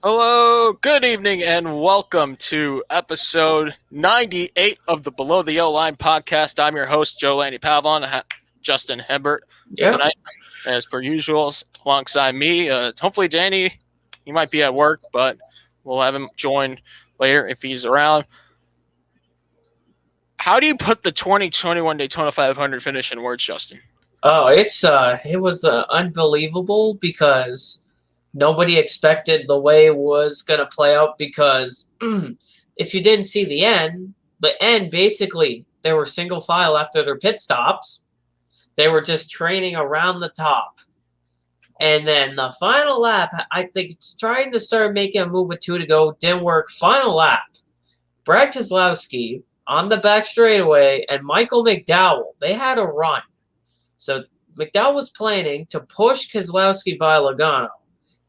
Hello, good evening, and welcome to episode 98 of the Below the Yellow Line podcast. I'm your host, Joe Lanny Pavlon, Justin Hebert. Yep. Tonight, as per usual, alongside me. Hopefully, Danny, he might be at work, but we'll have him join later if he's around. How do you put the 2021 Daytona 500 finish in words, Justin? Oh, it was unbelievable because nobody expected the way it was gonna play out. Because if you didn't see the end basically they were single file after their pit stops. They were just training around the top, and then the final lap, I think it's trying to start making a move with 2 to go, didn't work. Final lap, Brad Keselowski on the back straightaway and Michael McDowell, they had a run. So McDowell was planning to push Keselowski by Logano.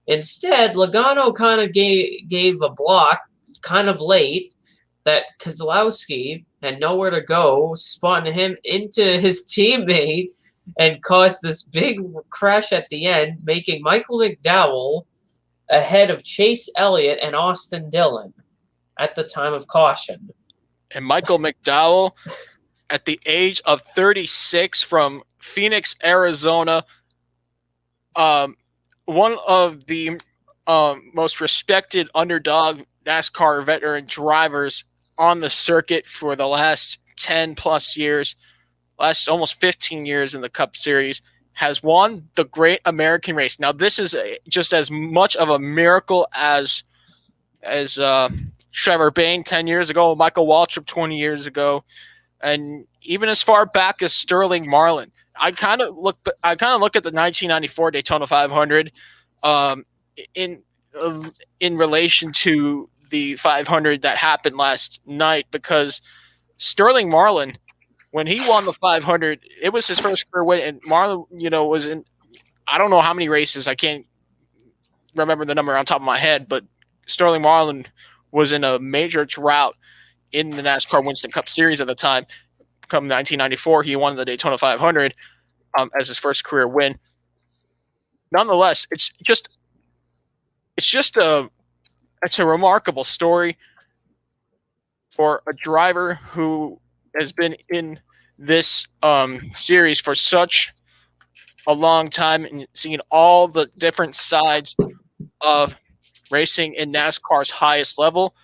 Instead, Logano kind of gave a block kind of late that Keselowski had nowhere to go, spun him into his teammate, and caused this big crash at the end, making Michael McDowell ahead of Chase Elliott and Austin Dillon at the time of caution. And Michael McDowell, at the age of 36, from Phoenix, Arizona, one of the most respected underdog NASCAR veteran drivers on the circuit for the last 10 plus years, last almost 15 years in the Cup Series, has won the Great American Race. Now, this is just as much of a miracle as Trevor Bayne 10 years ago, Michael Waltrip 20 years ago, and even as far back as Sterling Marlin. I kind of look at the 1994 Daytona 500 in relation to the 500 that happened last night, because Sterling Marlin, when he won the 500, it was his first career win, and Marlin, was in, I don't know how many races, I can't remember the number on top of my head, but Sterling Marlin was in a major drought in the NASCAR Winston Cup Series at the time. Come 1994, he won the Daytona 500 as his first career win. Nonetheless, it's a remarkable story for a driver who has been in this series for such a long time and seen all the different sides of racing in NASCAR's highest level.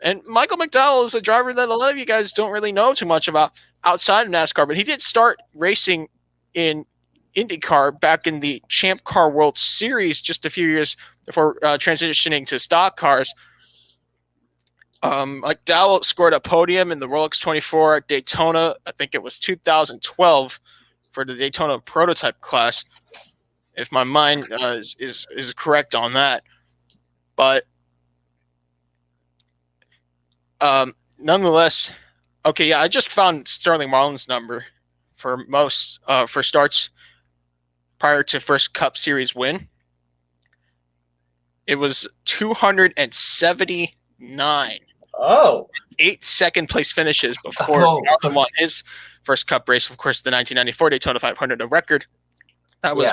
And Michael McDowell is a driver that a lot of you guys don't really know too much about outside of NASCAR, but he did start racing in IndyCar back in the Champ Car World Series just a few years before transitioning to stock cars. McDowell scored a podium in the Rolex 24 at Daytona. I think it was 2012 for the Daytona prototype class, if my mind is correct on that. But nonetheless, okay, yeah, I just found Sterling Marlin's number for most for starts prior to first Cup Series win. It was 279. Oh. 8 second place finishes before Marlin won his first Cup race. Of course, the 1994 Daytona 500, a record that was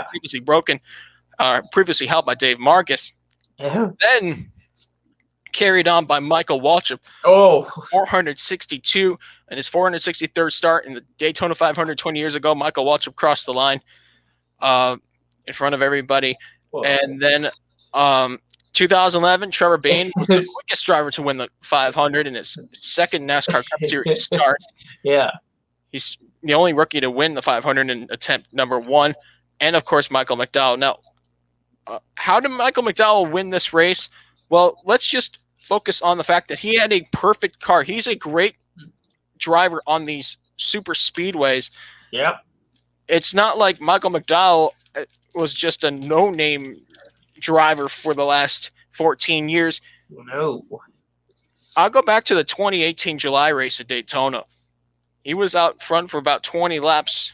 previously held by Dave Marcus. Yeah. Then carried on by Michael Waltrip. 462, and his 463rd start in the Daytona 500 20 years ago. Michael Waltrip crossed the line in front of everybody. Whoa. And then 2011, Trevor Bayne was the quickest driver to win the 500 in his second NASCAR Cup Series start. Yeah. He's the only rookie to win the 500 in attempt number 1. And, of course, Michael McDowell. Now, how did Michael McDowell win this race? Well, let's just focus on the fact that he had a perfect car. He's a great driver on these super speedways. Yep. It's not like Michael McDowell was just a no-name driver for the last 14 years. No. I'll go back to the 2018 July race at Daytona. He was out front for about 20 laps,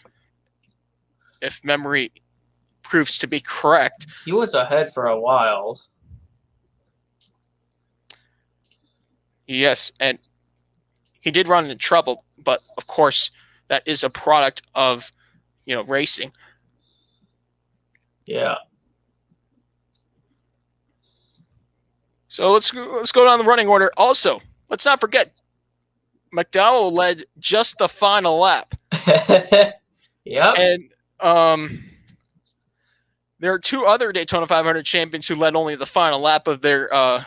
if memory proves to be correct. He was ahead for a while. Yes, and he did run into trouble, but of course that is a product of, racing. Yeah. So let's go down the running order. Also, let's not forget, McDowell led just the final lap. Yep. And there are two other Daytona 500 champions who led only the final lap of their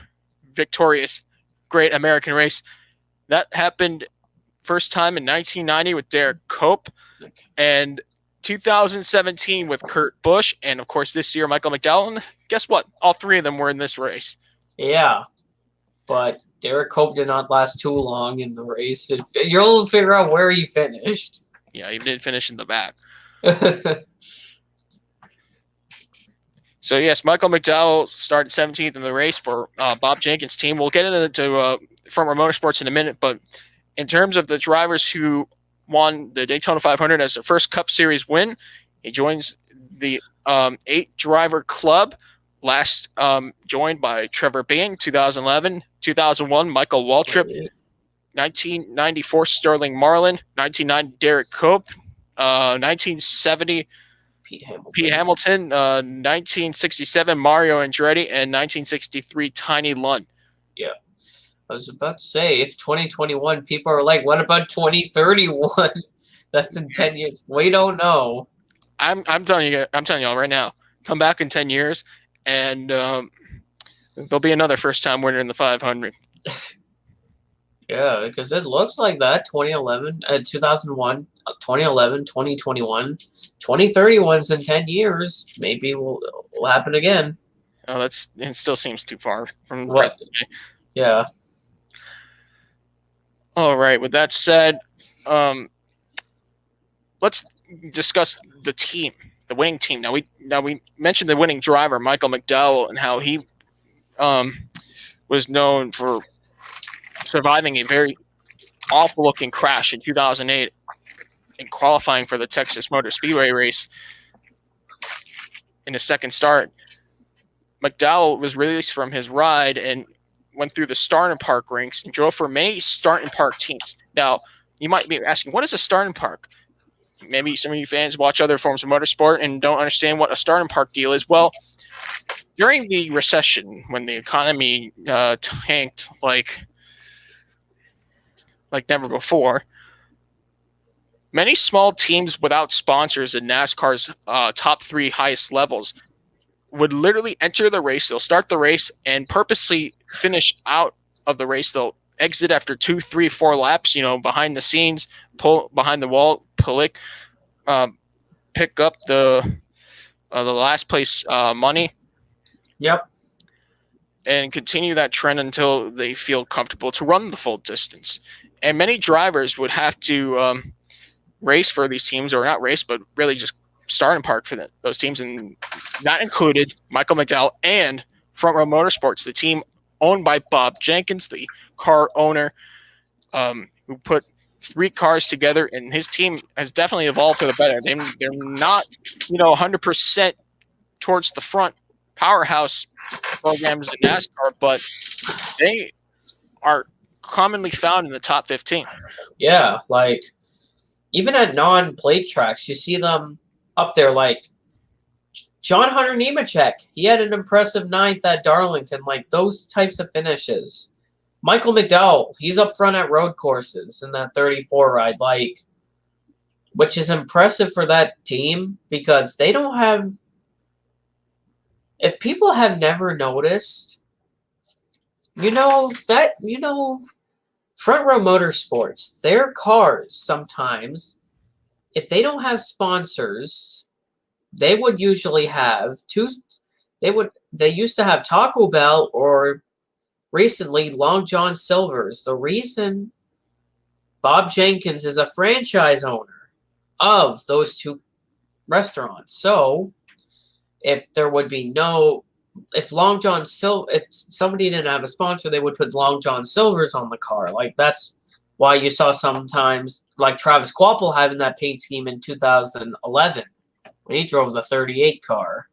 victorious Great American Race. That happened first time in 1990 with Derek Cope, and 2017 with Kurt Busch, and of course this year Michael McDowell. And guess what? All three of them were in this race. Yeah, but Derek Cope did not last too long in the race. You'll figure out where he finished. Yeah, he did finish in the back. So, yes, Michael McDowell started 17th in the race for Bob Jenkins' team. We'll get into Front Row Motorsports in a minute, but in terms of the drivers who won the Daytona 500 as their first Cup Series win, he joins the 8-driver club, last joined by Trevor Bayne, 2011, 2001, Michael Waltrip, 1994, Sterling Marlin, 1990, Derek Cope, 1970, Pete Hamilton, 1967, Mario Andretti, and 1963, Tiny Lund. Yeah. I was about to say, if 2021, people are like, what about 2031? That's in 10 years. We don't know. I'm telling y'all right now, come back in 10 years, and there'll be another first-time winner in the 500. Yeah, because it looks like that. 2011, 2001, 2011, 2021, 2031's in 10 years. Maybe will happen again. Oh, it still seems too far from what? Yeah. All right. With that said, let's discuss the team, the winning team. Now we mentioned the winning driver, Michael McDowell, and how he was known for surviving a very awful-looking crash in 2008 and qualifying for the Texas Motor Speedway race in his second start. McDowell was released from his ride and went through the start and park ranks and drove for many start and park teams. Now, you might be asking, what is a start and park? Maybe some of you fans watch other forms of motorsport and don't understand what a start and park deal is. Well, during the recession, when the economy tanked like never before, many small teams without sponsors in NASCAR's top 3 highest levels would literally enter the race. They'll start the race and purposely finish out of the race. They'll exit after 2, 3, 4 laps, behind the scenes, pull behind the wall, pick up the last place money. Yep. And continue that trend until they feel comfortable to run the full distance. And many drivers would have to race for these teams, or not race, but really just start and park for those teams. And that included Michael McDowell and Front Row Motorsports, the team owned by Bob Jenkins, the car owner, who put 3 cars together. And his team has definitely evolved for the better. They're not, 100% towards the front powerhouse programs in NASCAR, but they are commonly found in the top 15. Yeah, like even at non-plate tracks, you see them up there. Like John Hunter Nemechek, he had an impressive 9th at Darlington. Like those types of finishes. Michael McDowell, he's up front at road courses in that 34 ride, which is impressive for that team because they don't have. If people have never noticed, Front Row Motorsports, their cars sometimes, if they don't have sponsors, they would usually have they used to have Taco Bell or recently Long John Silver's. The reason Bob Jenkins is a franchise owner of those 2 restaurants. So if there would be if somebody didn't have a sponsor, they would put Long John Silver's on the car. Like that's why you saw sometimes like Travis Kvapil having that paint scheme in 2011 when he drove the 38 car.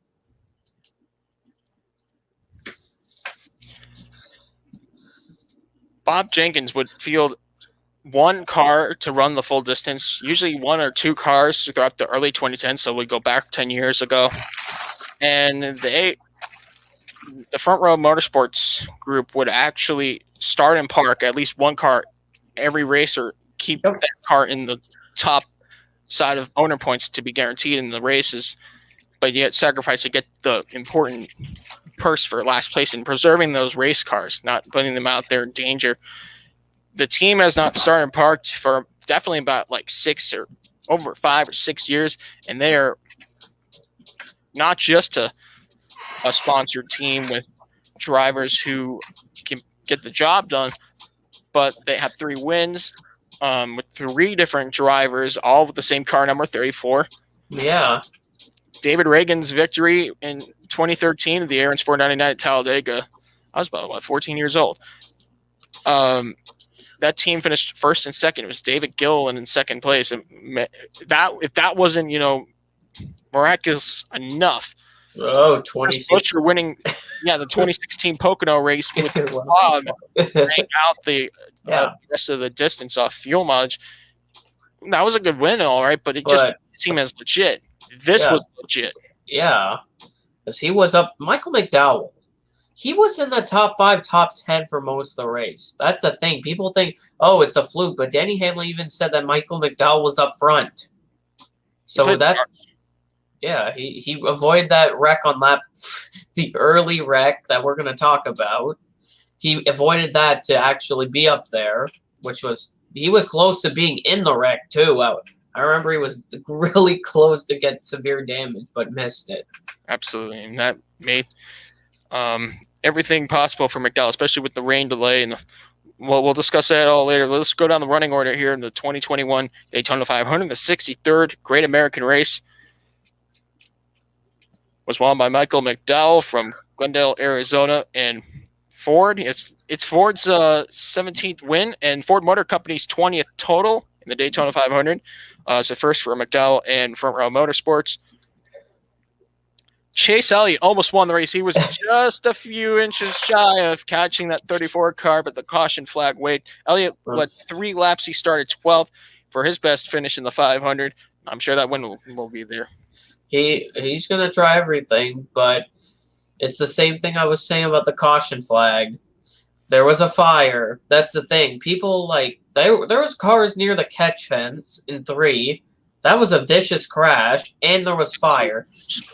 Bob Jenkins would field 1 car to run the full distance, usually 1 or 2 cars throughout the early 2010s. So we go back 10 years ago. And the Front Row Motorsports group would actually start and park at least one car every race, or keep that car in the top side of owner points to be guaranteed in the races, but yet sacrifice to get the important purse for last place and preserving those race cars, not putting them out there in danger. The team has not started and parked for definitely about like 5 or 6 years, and they are not just a sponsored team with drivers who can get the job done, but they have 3 wins with 3 different drivers, all with the same car number, 34. Yeah. David Reagan's victory in 2013 of the Aaron's 499 at Talladega. I was about 14 years old. That team finished first and second. It was David Gilliland in second place. And if that wasn't, miraculous enough. Oh, 26. Butcher winning, the 2016 Pocono race with Bob rang out the rest of the distance off fuel mileage. That was a good win, all right, but it just didn't seem as legit. This was legit. Yeah, because he was up. Michael McDowell, he was in the top 5, top 10 for most of the race. That's the thing. People think, oh, it's a fluke, but Denny Hamlin even said that Michael McDowell was up front. So that's... Yeah, he avoided that wreck on the early wreck that we're going to talk about. He avoided that to actually be up there, he was close to being in the wreck too. I remember he was really close to get severe damage, but missed it. Absolutely, and that made everything possible for McDowell, especially with the rain delay. And we'll discuss that all later. Let's go down the running order here in the 2021 Daytona 500, the 63rd Great American Race. Was won by Michael McDowell from Glendale, Arizona, and Ford. It's Ford's 17th win and Ford Motor Company's 20th total in the Daytona 500. It's the first for McDowell and Front Row Motorsports. Chase Elliott almost won the race. He was just a few inches shy of catching that 34 car, but the caution flag waved. Elliott led 3 laps. He started 12th for his best finish in the 500. I'm sure that win will be there. He's going to try everything, but it's the same thing I was saying about the caution flag. There was a fire. That's the thing. People, there was cars near the catch fence in 3. That was a vicious crash, and there was fire.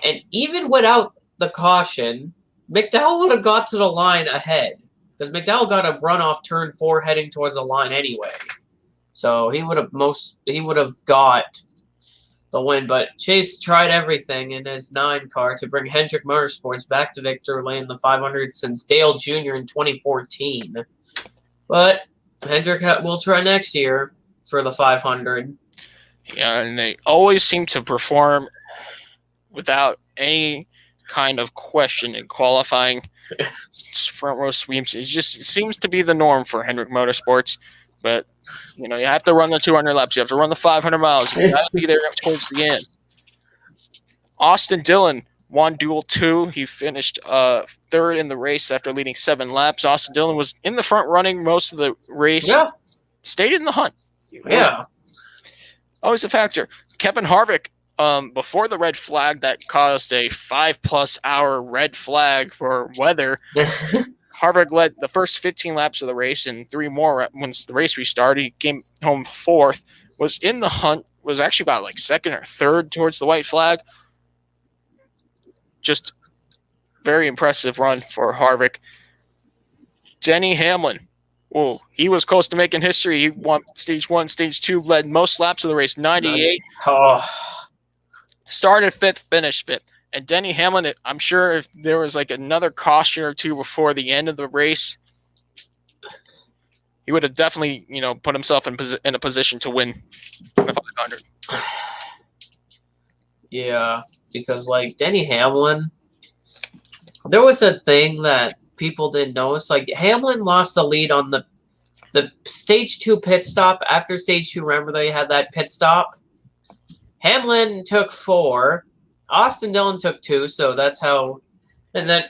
And even without the caution, McDowell would have got to the line ahead, because McDowell got a run off turn 4 heading towards the line anyway. So he would have got the win, but Chase tried everything in his 9 car to bring Hendrick Motorsports back to victory lane in the 500 since Dale Jr. in 2014. But Hendrick will try next year for the 500. Yeah, and they always seem to perform without any kind of question in qualifying. Front row sweeps. It seems to be the norm for Hendrick Motorsports, but you have to run the 200 laps. You have to run the 500 miles. You got to be there towards the end. Austin Dillon won Duel 2. He finished 3rd in the race after leading 7 laps. Austin Dillon was in the front running most of the race. Yeah. Stayed in the hunt. Yeah. Always a factor. Kevin Harvick, before the red flag that caused a 5+ hour red flag for weather, Harvick led the first 15 laps of the race and 3 more once the race restarted. He came home 4th, was in the hunt, was actually about 2nd or 3rd towards the white flag. Just very impressive run for Harvick. Denny Hamlin. Oh, he was close to making history. He won stage 1, stage 2, led most laps of the race, 98. Oh. Started 5th, finished 5th. And Denny Hamlin, I'm sure if there was another caution or 2 before the end of the race, he would have definitely, put himself in a position to win the 500. Yeah, because Denny Hamlin, there was a thing that people didn't notice. Hamlin lost the lead on the stage 2 pit stop. After stage 2, remember they had that pit stop? Hamlin took 4. Austin Dillon took 2, so that's how. And then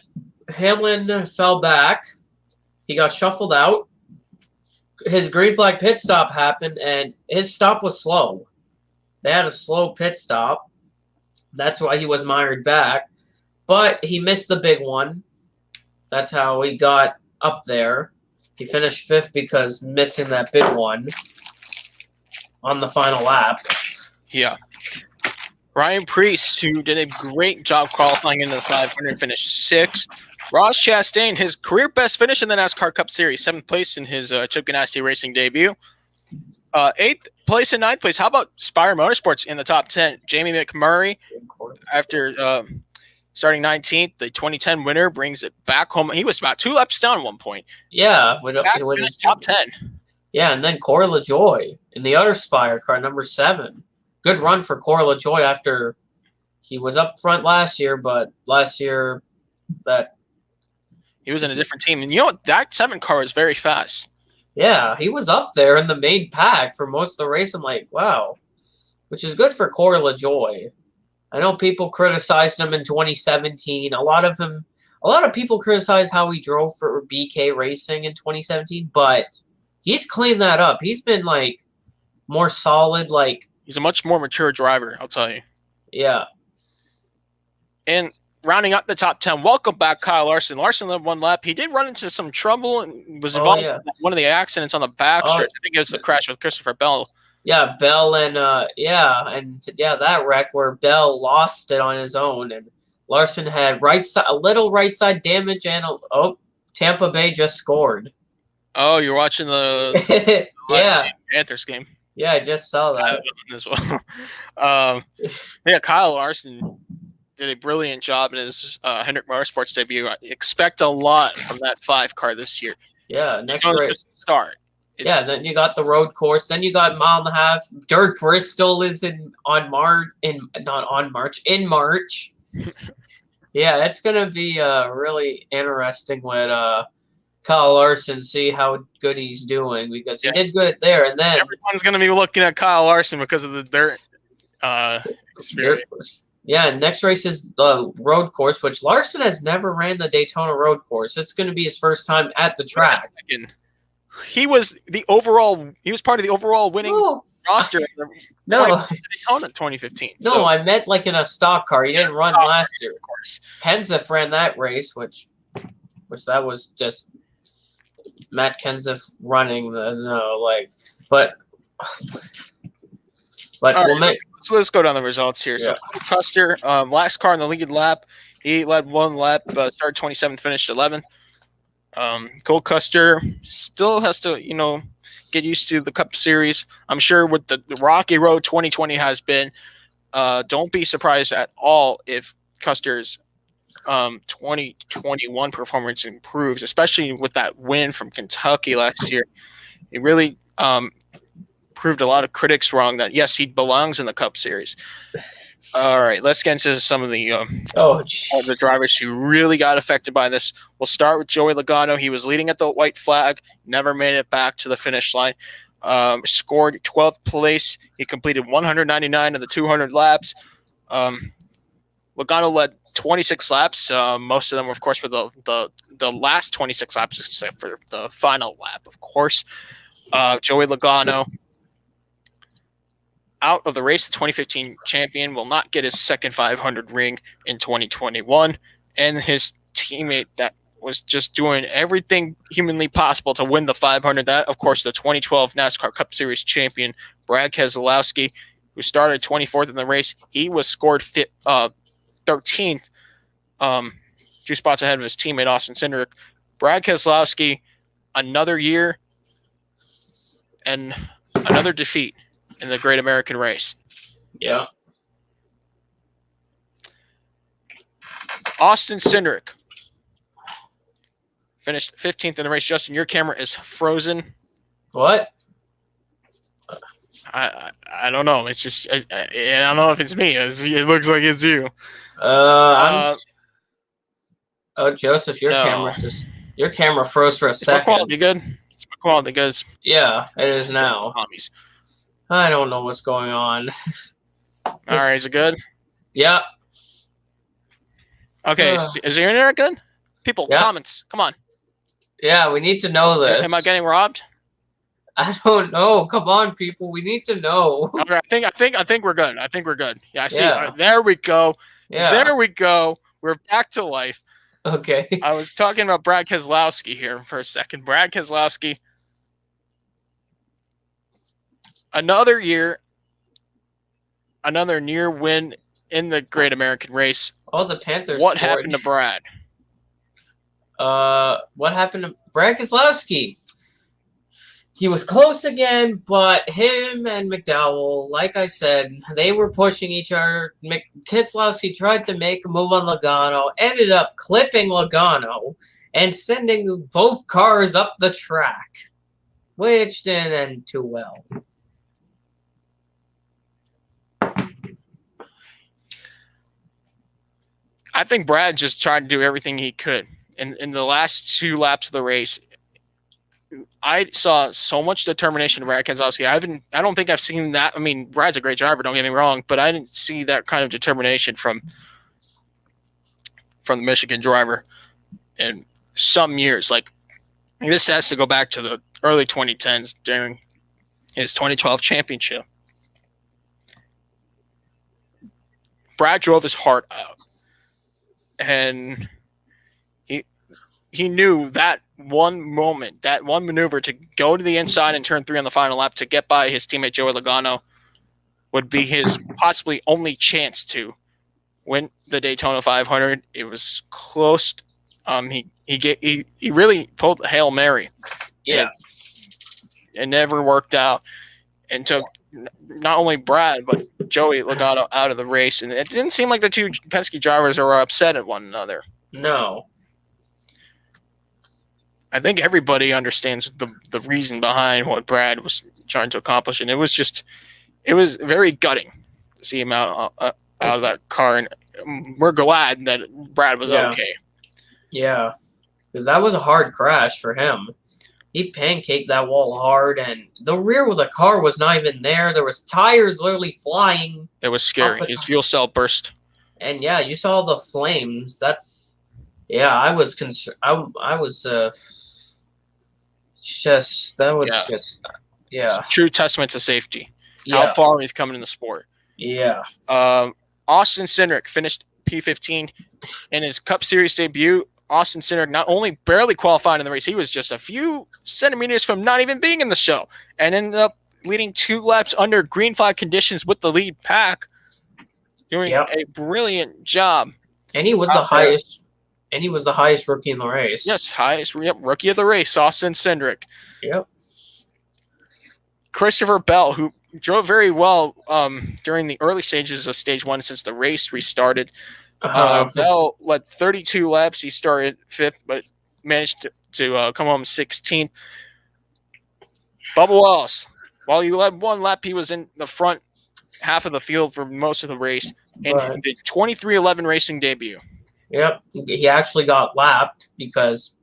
Hamlin fell back. He got shuffled out. His green flag pit stop happened, and his stop was slow. They had a slow pit stop. That's why he was mired back. But he missed the big one. that's how he got up there. He finished 5th because missing that big one on the final lap. Yeah. Ryan Preece, who did a great job qualifying into the 500, finished 6th. Ross Chastain, his career best finish in the NASCAR Cup Series, 7th place in his Chip Ganassi Racing debut. 8th place and 9th place. How about Smyrna Motorsports in the top 10? Jamie McMurray, after starting 19th, the 2010 winner, brings it back home. He was about 2 laps down at one point. Yeah, with his top 10. Yeah, and then Corey LaJoie in the other Spire car, number 7. Good run for Corey LaJoie after he was up front last year, but last year that he was in a different team. And you know what? That 7 car is very fast. Yeah, he was up there in the main pack for most of the race. I'm like, wow, which is good for Corey LaJoie. I know people criticized him in 2017. A lot of people criticized how he drove for BK Racing in 2017, but he's cleaned that up. He's been like more solid. Like he's a much more mature driver, I'll tell you. Yeah. And rounding up the top 10, welcome back, Kyle Larson. Larson led 1 lap. He did run into some trouble and was involved in one of the accidents on the backstretch. I think it was a crash with Christopher Bell. Yeah, Bell and that wreck where Bell lost it on his own, and Larson had a little right side damage, and Tampa Bay just scored. Oh, you're watching the Panthers game. Yeah, I just saw that as well. Kyle Larson did a brilliant job in his Hendrick Motorsports debut. I expect a lot from that 5 car this year. Yeah, next race start. Then you got the road course. Then you got 1.5 miles. Dirt Bristol is in March. Yeah, it's gonna be really interesting with Kyle Larson. See how good he's doing because he did good there. And then everyone's gonna be looking at Kyle Larson because of the dirt. Dirt course. Yeah, next race is the road course, which Larson has never ran the Daytona road course. It's going to be his first time at the track. He was part of the overall winning roster in the Daytona 2015. No, I meant like in a stock car. He didn't run last year. Of course. Kenseth ran that race, which that was just Matt Kenseth running So let's go down the results here. Yeah. So Custer, last car in the lead lap, he led 1 lap, started 27th, finished 11th. Cole Custer still has to, get used to the Cup Series. I'm sure with the rocky road 2020 has been, don't be surprised at all if Custer's 2021 performance improves, especially with that win from Kentucky last year. It really proved a lot of critics wrong that, yes, he belongs in the Cup Series. All right, let's get into some of the the drivers who really got affected by this. We'll start with Joey Logano. He was leading at the white flag, never made it back to the finish line. Scored 12th place. He completed 199 of the 200 laps. Logano led 26 laps. Most of them, of course, were the last 26 laps, except for the final lap, of course. Joey Logano, out of the race, the 2015 champion will not get his second 500 ring in 2021. And his teammate that was just doing everything humanly possible to win the 500. That, of course, the 2012 NASCAR Cup Series champion, Brad Keselowski, who started 24th in the race. He was scored 13th, 2 spots ahead of his teammate, Austin Cindric. Brad Keselowski, another year and another defeat in the Great American Race. Yeah. Austin Cindric finished 15th in the race. Justin, your camera is frozen. What? I don't know. It's just I don't know if it's me. It looks like it's you. Joseph, your camera froze for a second. My quality good? Is my quality good? Yeah, it is now. I don't know what's going on. All right, is it good? Yeah. Okay, is your internet good? People, comments, come on. Yeah, we need to know this. Am I getting robbed? I don't know. Come on, people. We need to know. Okay, I think we're good. I think we're good. Yeah, I see. Yeah. There we go. Yeah. There we go. We're back to life. Okay. I was talking about Brad Keselowski here for a second. Brad Keselowski, another year, another near win in the Great American Race. Oh, the Panthers What scored. happened to Brad? What happened to Brad Keselowski? He was close again, but him and McDowell, like I said, they were pushing each other. Keselowski tried to make a move on Logano, ended up clipping Logano and sending both cars up the track, which didn't end too well. I think Brad just tried to do everything he could. In the last 2 laps of the race, I saw so much determination in Brad Keselowski. I don't think I've seen that. I mean, Brad's a great driver, don't get me wrong, but I didn't see that kind of determination from the Michigan driver in some years. Like, this has to go back to the early 2010s during his 2012 championship. Brad drove his heart out, and he knew that one moment, that one maneuver to go to the inside and turn 3 on the final lap to get by his teammate Joey Logano would be his possibly only chance to win the Daytona 500. It was close. He really pulled the Hail Mary. Yeah. It never worked out, and took not only Brad but Joey Logano out of the race. And it didn't seem like the two pesky drivers were upset at one another. No. I think everybody understands the reason behind what Brad was trying to accomplish, and it was very gutting to see him out of that car, and we're glad that Brad was okay. Yeah, because that was a hard crash for him. He pancaked that wall hard, and the rear of the car was not even there. There was tires literally flying. It was scary. His fuel cell burst. And yeah, you saw the flames. I was concerned. I was just true testament to safety. Yeah. How far we've come in the sport. Yeah. Austin Cindric finished P15 in his Cup Series debut. Austin Cindric not only barely qualified in the race, he was just a few centimeters from not even being in the show, and ended up leading 2 laps under green flag conditions with the lead pack, doing a brilliant job. And he was the highest. And he was the highest rookie in the race. Yes, highest rookie of the race, Austin Cindric. Yep. Christopher Bell, who drove very well during the early stages of Stage 1 since the race restarted. Bell led 32 laps. He started 5th, but managed to come home 16th. Bubba Wallace, while he led 1 lap, he was in the front half of the field for most of the race in the 23-11 racing debut. Yep, he actually got lapped because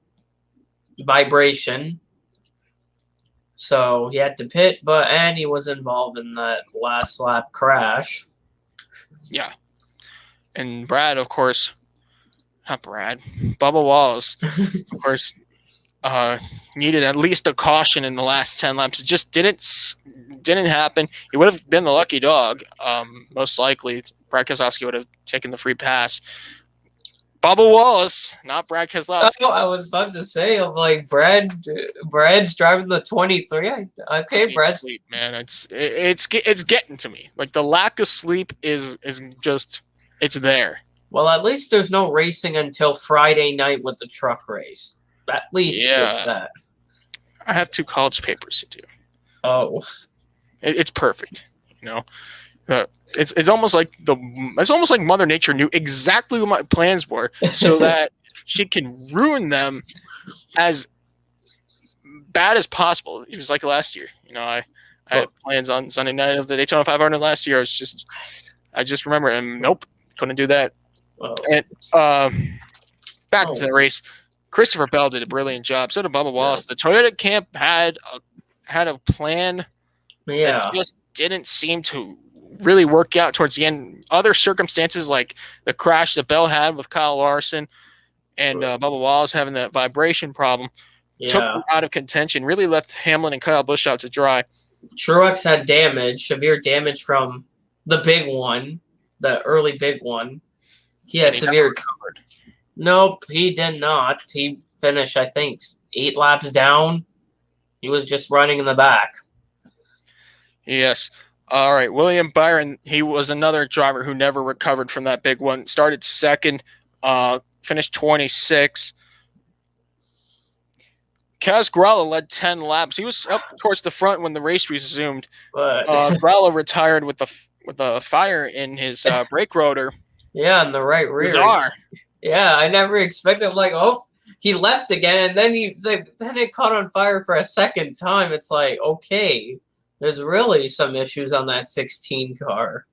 vibration. So he had to pit, and he was involved in that last lap crash. Yeah. And Brad, of course, not Brad, Bubba Wallace, of course, needed at least a caution in the last 10 laps. It just didn't happen. He would have been the lucky dog, most likely. Brad Keselowski would have taken the free pass. Bubba Wallace, not Brad Keselowski. Oh, I was about to say, I'm like, Brad's driving the 23. Okay, Brad's sleep, man. It's getting to me. Like, the lack of sleep is just, it's there. Well, at least there's no racing until Friday night with the truck race. At least just that. I have 2 college papers to do. Oh, it's perfect. You know, it's almost like Mother Nature knew exactly what my plans were, so that she can ruin them as bad as possible. It was like last year. You know, I had plans on Sunday night of the Daytona 500 last year. I just remember, and nope, couldn't do that. And back to the race, Christopher Bell did a brilliant job. So did Bubba Wallace. The Toyota camp had a plan that just didn't seem to really work out towards the end. Other circumstances, like the crash that Bell had with Kyle Larson and Bubba Wallace having that vibration problem, took them out of contention, really left Hamlin and Kyle Busch out to dry. Truex had severe damage from the big one, the early big one. He had severe. Nope, he did not. He finished, I think, 8 laps down. He was just running in the back. Yes. All right. William Byron, he was another driver who never recovered from that big one. Started second, finished 26. Kaz Gralla led 10 laps. He was up towards the front when the race resumed. But Gralla retired with a fire in his brake rotor. yeah, in the right rear. Bizarre. Yeah, I never expected. Like, oh, he left again, and then it caught on fire for a second time. It's like, okay, there's really some issues on that 16 car.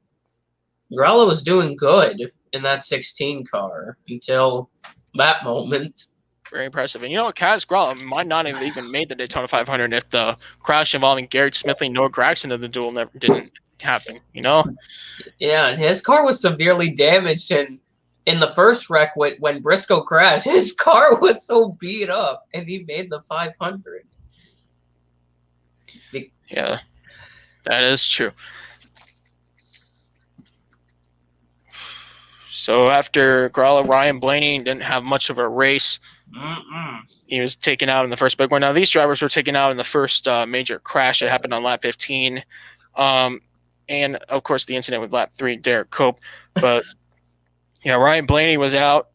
Gralla was doing good in that 16 car until that moment. Very impressive. And Kaz Gralla might not have even made the Daytona 500 if the crash involving Garrett Smithley and Noah Gragson of the duel didn't happen, Yeah, and his car was severely damaged, and in the first wreck when Briscoe crashed, his car was so beat up, and he made the 500. Yeah, that is true. So after Gralla, Ryan Blaney didn't have much of a race. He was taken out in the first big one. Now, these drivers were taken out in the first major crash that happened on lap 15. And, of course, the incident with lap 3, Derek Cope. But, Ryan Blaney was out.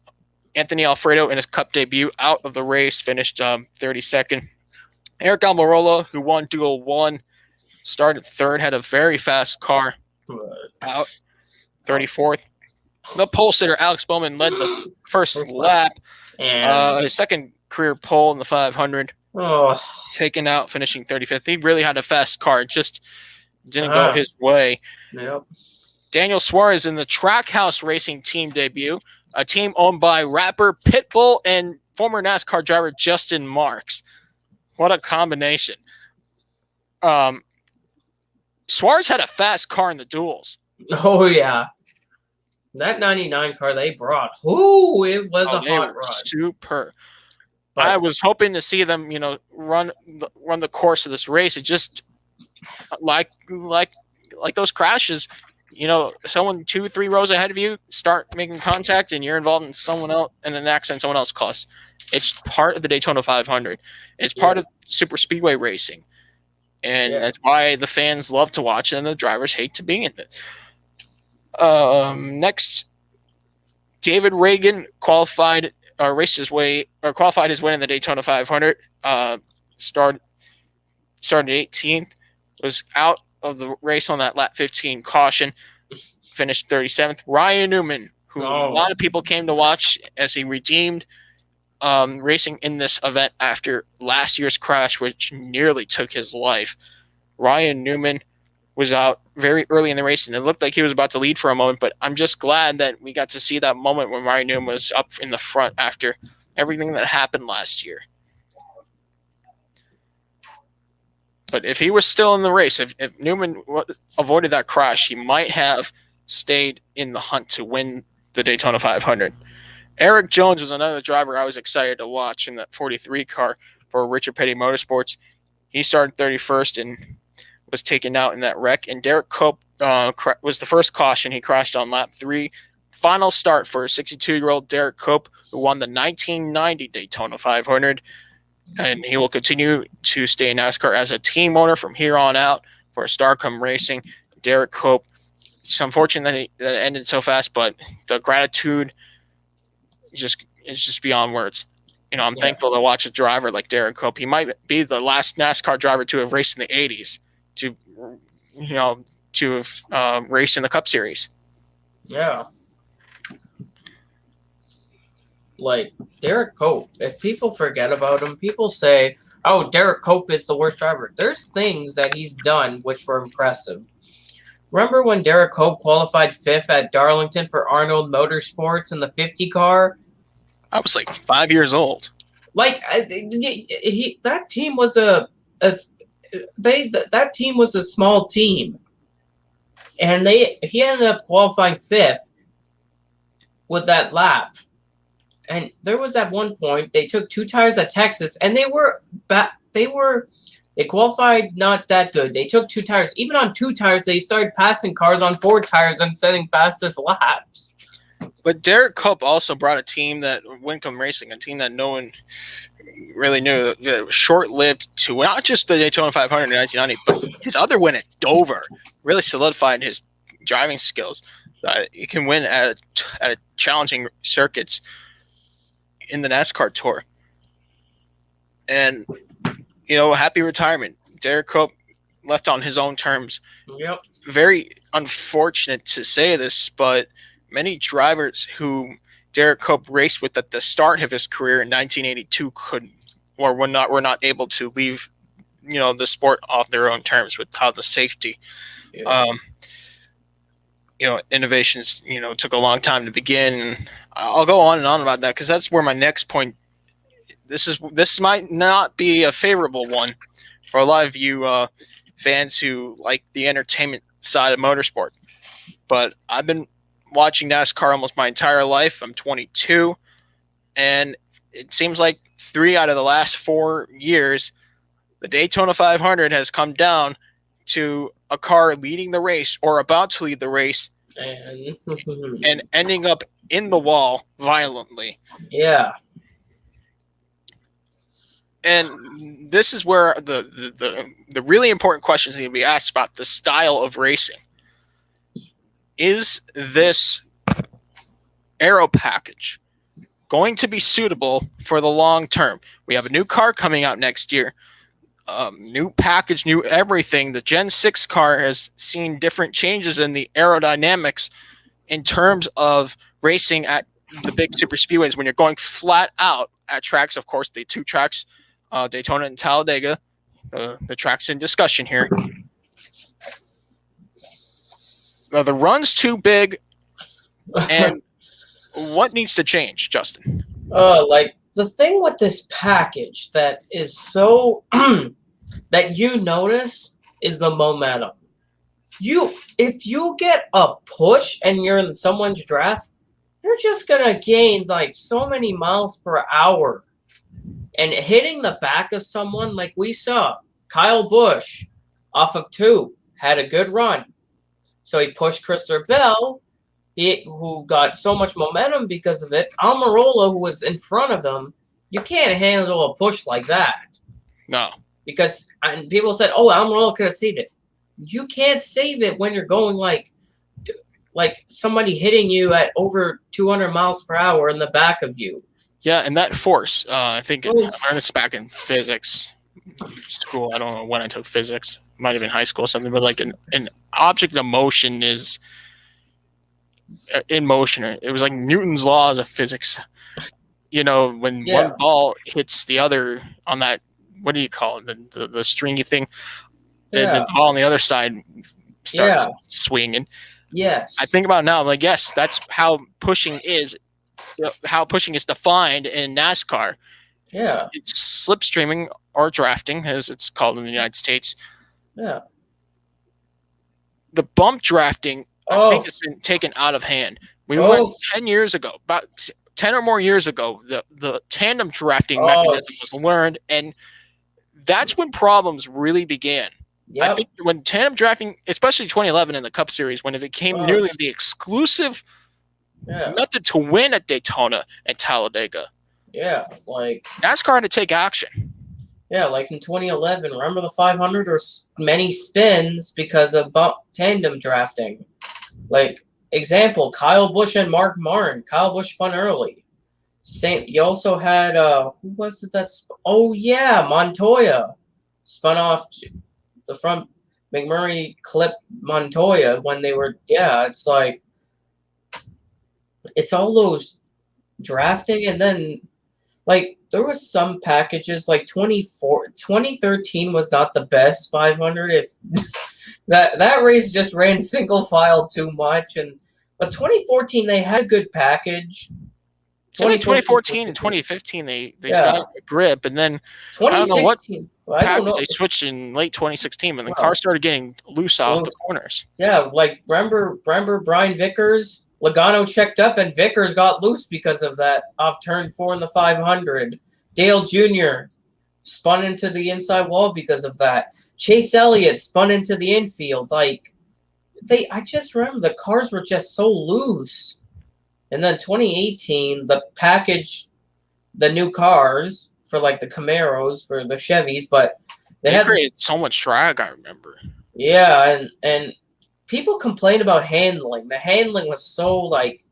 Anthony Alfredo, in his Cup debut, out of the race, finished 32nd. Eric Almirola, who won Duel 1, started third, had a very fast car, out 34th. The pole sitter, Alex Bowman, led the first lap. And his second career pole in the 500. Taken out, finishing 35th. He really had a fast car. It just didn't go his way. Yep. Daniel Suarez in the Trackhouse Racing team debut, a team owned by rapper Pitbull and former NASCAR driver Justin Marks. What a combination. Suarez had a fast car in the duels. Oh, yeah. That 99 car they brought, it was a hot rod. Super. But I was hoping to see them, run the course of this race. It just like those crashes, someone 2-3 rows ahead of you start making contact, and you're involved in someone else in an accident someone else caused. It's part of the Daytona 500. It's part of super speedway racing, and that's why the fans love to watch it and the drivers hate to be in it. Next, David Reagan qualified his way in the Daytona 500. Started 18th, was out of the race on that lap 15 caution, finished 37th. Ryan Newman, who a lot of people came to watch as he redeemed racing in this event after last year's crash, which nearly took his life. Ryan Newman was out very early in the race, and it looked like he was about to lead for a moment, but I'm just glad that we got to see that moment when Ryan Newman was up in the front after everything that happened last year. But if he was still in the race, if Newman avoided that crash, he might have stayed in the hunt to win the Daytona 500. Eric Jones was another driver I was excited to watch in that 43 car for Richard Petty Motorsports. He started 31st and was taken out in that wreck. And Derek Cope was the first caution. He crashed on lap 3. Final start for 62-year-old Derek Cope, who won the 1990 Daytona 500. And he will continue to stay in NASCAR as a team owner from here on out for Starcom Racing. Derek Cope, it's unfortunate that it ended so fast, but the gratitude is just beyond words. I'm thankful to watch a driver like Derek Cope. He might be the last NASCAR driver to have raced in the 80s to have raced in the Cup Series. Yeah. Like, Derek Cope, if people forget about him, people say, oh, Derek Cope is the worst driver. There's things that he's done which were impressive. Remember when Derek Cope qualified 5th at Darlington for Arnold Motorsports in the 50 car? I was like 5 years old. Like, that team was that team was a small team, and he ended up qualifying 5th with that lap. And there was at one point they took 2 tires at Texas, and they qualified not that good. They took 2 tires. Even on 2 tires, they started passing cars on 4 tires and setting fastest laps. But Derek Cup also brought a team that Wincombe Racing, a team that no one really knew, that was short-lived to not just the Daytona 500 in 1990, but his other win at Dover really solidified his driving skills. That he can win at a challenging circuits in the NASCAR Tour. And, happy retirement. Derek Cup left on his own terms. Yep. Very unfortunate to say this, but many drivers who Derek Cup raced with at the start of his career in 1982 were not able to leave, the sport off their own terms with how the safety, innovations, took a long time to begin. I'll go on and on about that because that's where my next point. This might not be a favorable one for a lot of you fans who like the entertainment side of motorsport, but I've been watching NASCAR almost my entire life. I'm 22, and it seems like 3 out of the last 4 years, the Daytona 500 has come down to a car leading the race or about to lead the race and ending up in the wall violently. Yeah. And this is where the really important questions need to be asked about the style of racing. Is this aero package going to be suitable for the long term? We have a new car coming out next year. New package, new everything. The Gen 6 car has seen different changes in the aerodynamics in terms of racing at the big super speedways when you're going flat out at tracks. Of course, the 2 tracks, Daytona and Talladega, the tracks in discussion here. The run's too big, and what needs to change, Justin? The thing with this package that is so that you notice is the momentum. If you get a push and you're in someone's draft, you're just gonna gain like so many miles per hour, and hitting the back of someone like we saw Kyle Busch off of 2 had a good run. So he pushed Christopher Bell, who got so much momentum because of it. Almirola, who was in front of him, you can't handle a push like that. No. Because people said, oh, Almirola could have saved it. You can't save it when you're going like somebody hitting you at over 200 miles per hour in the back of you. Yeah, and that force, I think I learned this back in physics school. I don't know when I took physics. Might have been high school or something, but like an object of motion is in motion. It was like Newton's laws of physics. When one ball hits the other on that, what do you call it? The stringy thing. And the ball on the other side starts swinging. Yes. I think about it now, I'm like, yes, that's how pushing is. How pushing is defined in NASCAR. Yeah. It's slipstreaming or drafting, as it's called in the United States. Yeah. The bump drafting, I think, has been taken out of hand. We went 10 years ago, about 10 or more years ago, the tandem drafting mechanism was learned, and that's when problems really began. Yep. I think when tandem drafting, especially 2011 in the Cup Series, when it became nearly the exclusive method to win at Daytona and Talladega. Yeah, like NASCAR had to take action. Yeah, like in 2011, remember the 500 or many spins because of tandem drafting. Like, example, Kyle Busch and Mark Martin. Kyle Busch spun early. You also had, who was it that's... Oh, yeah, Montoya spun off the front. McMurray clipped Montoya when they were... Yeah, it's like... It's all those drafting, and then, like, there was some packages, like 2013 was not the best 500. If that race just ran single file too much, but 2014 they had a good package. 2014 and 2015 they got a grip, and then 2016 I don't know what package they switched in late 2016 when the car started getting loose off the corners. Yeah, like remember Brian Vickers. Logano checked up, and Vickers got loose because of that off turn 4 in the 500. Dale Jr. spun into the inside wall because of that. Chase Elliott spun into the infield. I just remember the cars were just so loose. And then 2018, the package, the new cars for like the Camaros, for the Chevys, but they had created so much drag, I remember. Yeah, and people complained about handling. The handling was so like.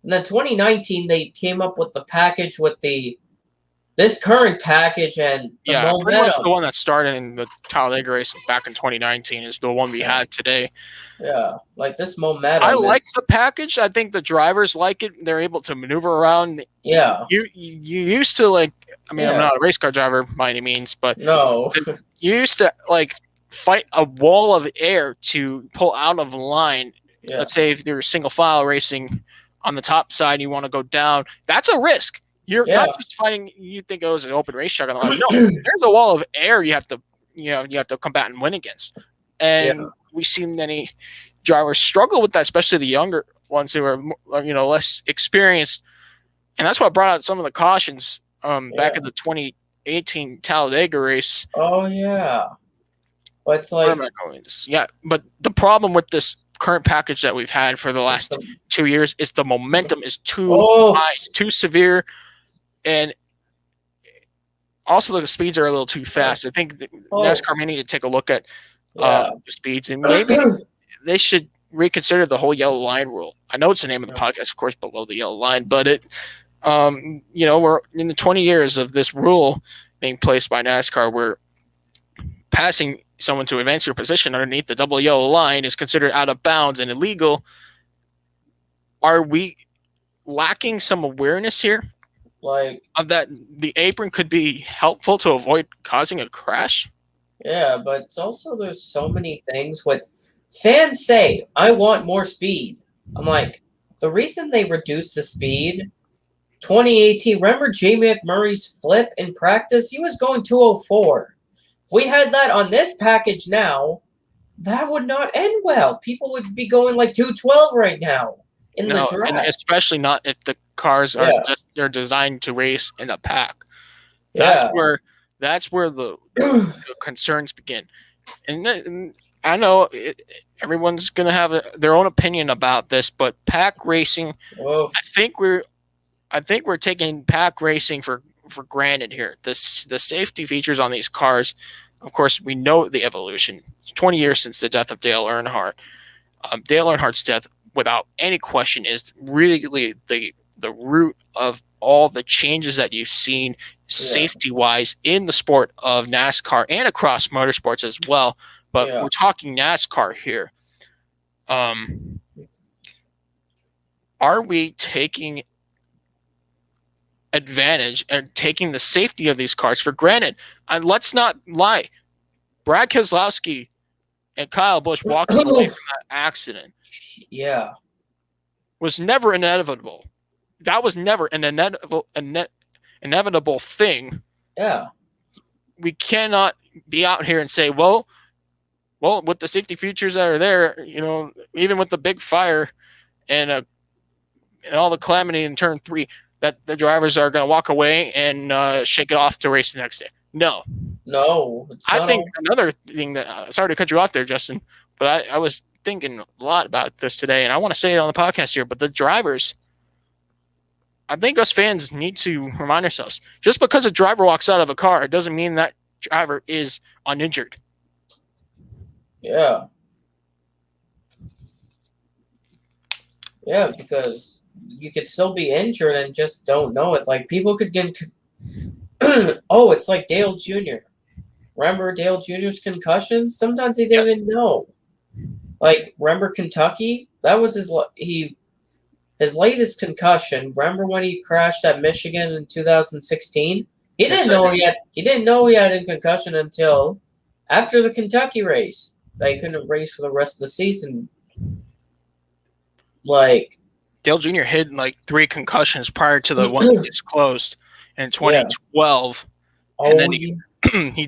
And then 2019, they came up with the package with this current package and the momentum. Pretty much the one that started in the Talladega race back in 2019 is the one we had today. Yeah, like this momentum. I like the package. I think the drivers like it. They're able to maneuver around. Yeah. You used to like. I mean, I'm not a race car driver by any means, but no, you used to like fight a wall of air to pull out of line. Yeah. Let's say if you're single file racing on the top side, you want to go down. That's a risk. You're not just fighting. You think it was an open racetrack on the line. No, there's a wall of air you have to combat and win against. And we've seen many drivers struggle with that, especially the younger ones who are less experienced. And that's what brought out some of the cautions back in the 2018 Talladega race. Oh yeah, but it's like but the problem with this current package that we've had for the last 2 years is the momentum is too high, too severe, and also the speeds are a little too fast. I think NASCAR may need to take a look at the speeds, and maybe they should reconsider the whole yellow line rule. I know it's the name of the podcast, of course, below the yellow line, but it, we're in the 20 years of this rule being placed by NASCAR where passing someone to advance your position underneath the double yellow line is considered out of bounds and illegal. Are we lacking some awareness here? Like of that the apron could be helpful to avoid causing a crash? Yeah, but it's also there's so many things what fans say, I want more speed. I'm like, the reason they reduced the speed, 2018, remember Jamie McMurray's flip in practice? He was going 204. If we had that on this package now, that would not end well. People would be going like 212 right now in the track. And especially not if the cars are they're designed to race in a pack. That's where the concerns begin. And I know everyone's going to have their own opinion about this, but pack racing, I think we're taking pack racing for granted here. The safety features on these cars, of course, we know the evolution. It's 20 years since the death of Dale Earnhardt. Dale Earnhardt's death, without any question, is really the root of all the changes that you've seen safety-wise in the sport of NASCAR and across motorsports as well. But we're talking NASCAR here. Are we taking advantage and taking the safety of these cars for granted? And let's not lie. Brad Keselowski and Kyle Busch walking away from that accident was never inevitable. That was never an inevitable thing. Yeah. We cannot be out here and say, well, with the safety features that are there, even with the big fire and all the calamity in turn 3, that the drivers are going to walk away and shake it off to race the next day. No. I think another thing that sorry to cut you off there, Justin, but I was thinking a lot about this today, and I want to say it on the podcast here, but the drivers, I think us fans need to remind ourselves, just because a driver walks out of a car, it doesn't mean that driver is uninjured. Yeah. Yeah, because you could still be injured and just don't know it. Like, people could get it's like Dale Jr. Remember Dale Jr.'s concussions? Sometimes he didn't even know. Like, remember Kentucky? That was his latest concussion. Remember when he crashed at Michigan in 2016? He didn't know he had a concussion until after the Kentucky race. They couldn't race for the rest of the season. Like, Dale Jr. had like 3 concussions prior to the one that gets closed in 2012, and then he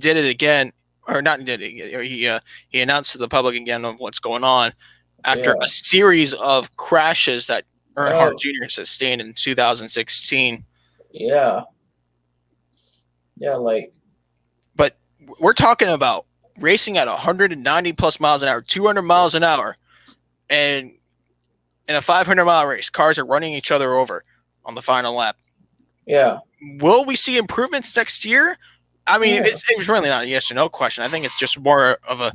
did it again, or not did it? Or he announced to the public again of what's going on after a series of crashes that Earnhardt Jr. sustained in 2016. Yeah, but we're talking about racing at 190 plus miles an hour, 200 miles an hour, and in a 500-mile race, cars are running each other over on the final lap. Yeah. Will we see improvements next year? I mean, it's really not a yes or no question. I think it's just more of a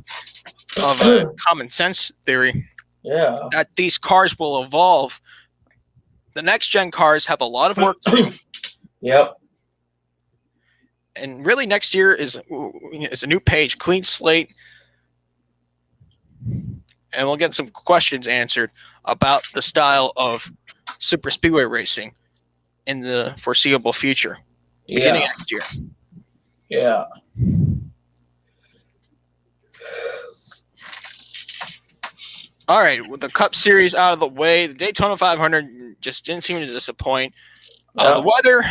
common sense theory. Yeah. That these cars will evolve. The next gen cars have a lot of work to do. Yep. And really, next year is a new page, clean slate, and we'll get some questions answered about the style of super speedway racing in the foreseeable future, beginning next year. Yeah. All right, with the Cup Series out of the way, the Daytona 500 just didn't seem to disappoint. The weather.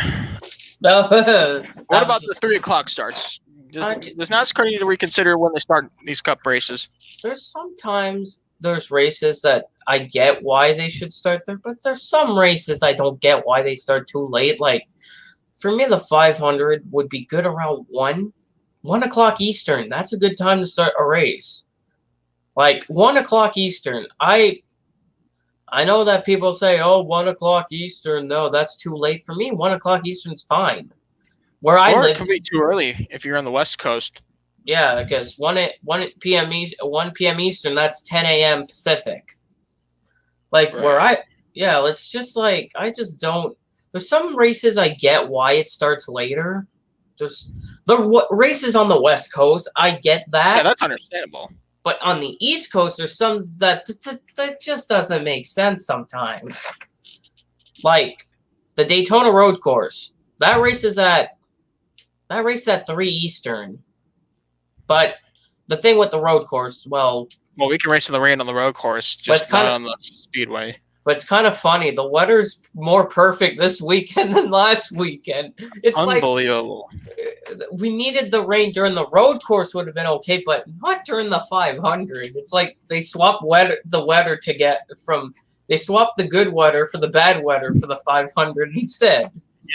What about the 3 o'clock starts? Does NASCAR need to reconsider when they start these Cup races? There's races that I get why they should start there, but there's some races I don't get why they start too late. Like, for me, the 500 would be good around 1 o'clock Eastern. That's a good time to start a race. Like, 1 o'clock Eastern. I know that people say, 1 o'clock Eastern. No, that's too late for me. 1 o'clock Eastern's fine. Where I live, it can be too early if you're on the West Coast. Yeah, because 1 p.m. Eastern, that's 10 a.m. Pacific. Like, right. It's just like, I just don't. There's some races I get why it starts later. Just the races on the West Coast, I get that. Yeah, that's understandable. But on the East Coast, there's some that just doesn't make sense sometimes. Like the Daytona Road Course. That race at 3 Eastern. But the thing with the road course, well, we can race in the rain on the road course, just not on the speedway. But it's kind of funny. The weather's more perfect this weekend than last weekend. It's unbelievable. Like, we needed the rain during the road course would have been okay, but not during the 500. It's like they swapped the weather to get from. They swapped the good weather for the bad weather for the 500 instead.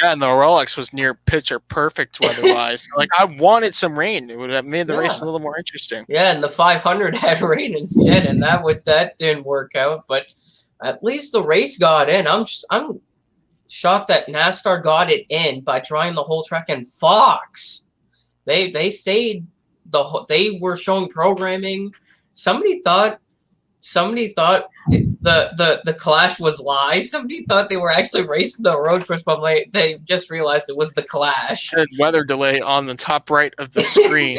Yeah, and the Rolex was near picture perfect weather-wise. Like, I wanted some rain. It would have made the race a little more interesting. Yeah, and the 500 had rain instead, and that didn't work out. But at least the race got in. I'm shocked that NASCAR got it in by trying the whole track. And Fox, they stayed they were showing programming. Somebody thought the clash was live. Somebody thought they were actually racing the road course, but they just realized it was the clash. It said weather delay on the top right of the screen.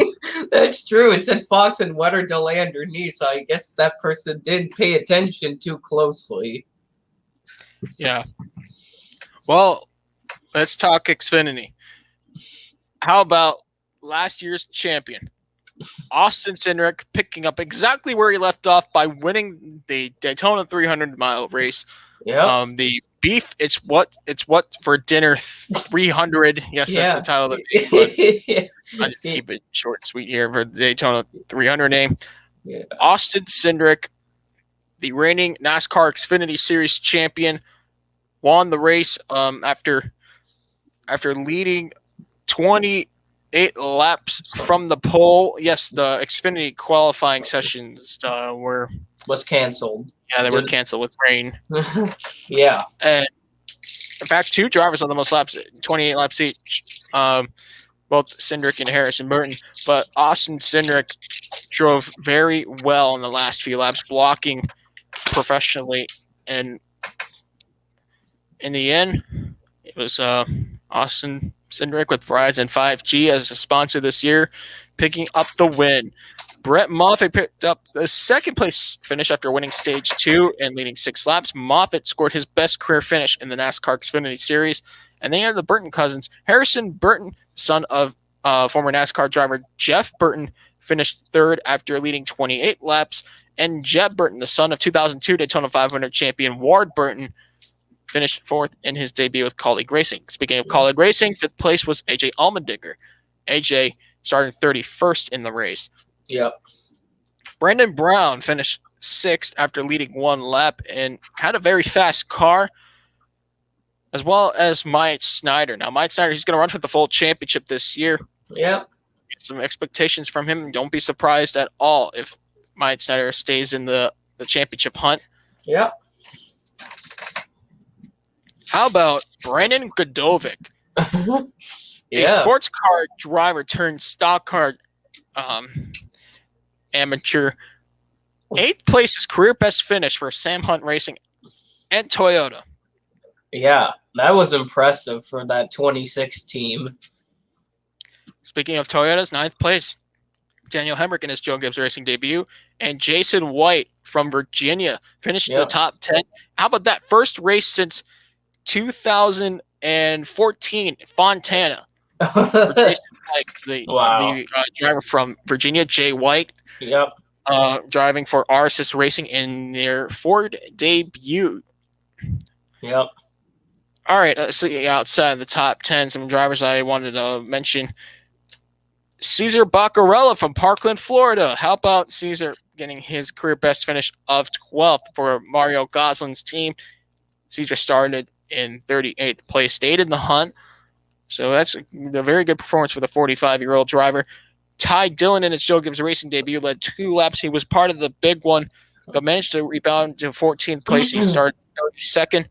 That's true. It said Fox and weather delay underneath, so I guess that person didn't pay attention too closely. Yeah. Well, let's talk Xfinity. How about last year's champion? Austin Cindric picking up exactly where he left off by winning the Daytona 300-mile race. Yeah. The beef, it's what for dinner 300. Yes, that's the title of the game. I just keep it short and sweet here for the Daytona 300 name. Yeah. Austin Cindric, the reigning NASCAR Xfinity Series champion, won the race after leading 28 laps from the pole. Yes, the Xfinity qualifying sessions was canceled. Yeah, they were canceled with rain. Yeah. And in fact, 2 drivers on the most laps, 28 laps each. Both Cindric and Harrison Burton. But Austin Cindric drove very well in the last few laps, blocking professionally. And in the end, it was Austin Cindric with Verizon 5G as a sponsor this year, picking up the win. Brett Moffitt picked up the second place finish after winning stage 2 and leading 6 laps. Moffitt scored his best career finish in the NASCAR Xfinity Series. And then you have the Burton cousins. Harrison Burton, son of former NASCAR driver Jeff Burton, finished 3rd after leading 28 laps. And Jeb Burton, the son of 2002 Daytona 500 champion Ward Burton, finished 4th in his debut with Colleague Racing. Speaking of Colleague Racing, 5th place was AJ Allmendinger. AJ started 31st in the race. Yep. Brandon Brown finished 6th after leading 1 lap and had a very fast car, as well as Myatt Snyder. Now, Myatt Snyder, he's going to run for the full championship this year. Yep. Some expectations from him. Don't be surprised at all if Myatt Snyder stays in the championship hunt. Yep. How about Brandon Godovic, a Yeah. sports car driver turned stock car amateur? 8th place is career best finish for Sam Hunt Racing and Toyota. Yeah, that was impressive for that 26 team. Speaking of Toyotas, 9th place, Daniel Hemrick in his Joe Gibbs Racing debut, and Jason White from Virginia finished the top 10. How about that? First race since 2014, Fontana. For Jason White, the driver from Virginia, Jay White. Yep. Driving for RSS Racing in their Ford debut. Yep. All right, let's see outside the top 10, some drivers I wanted to mention. Cesar Boccarela from Parkland, Florida. How about Cesar getting his career best finish of 12th for Mario Goslin's team? Cesar started in 38th place, stayed in the hunt. So that's a very good performance for the 45-year-old driver. Ty Dillon in his Joe Gibbs Racing debut led 2 laps. He was part of the big one, but managed to rebound to 14th place. He started 32nd.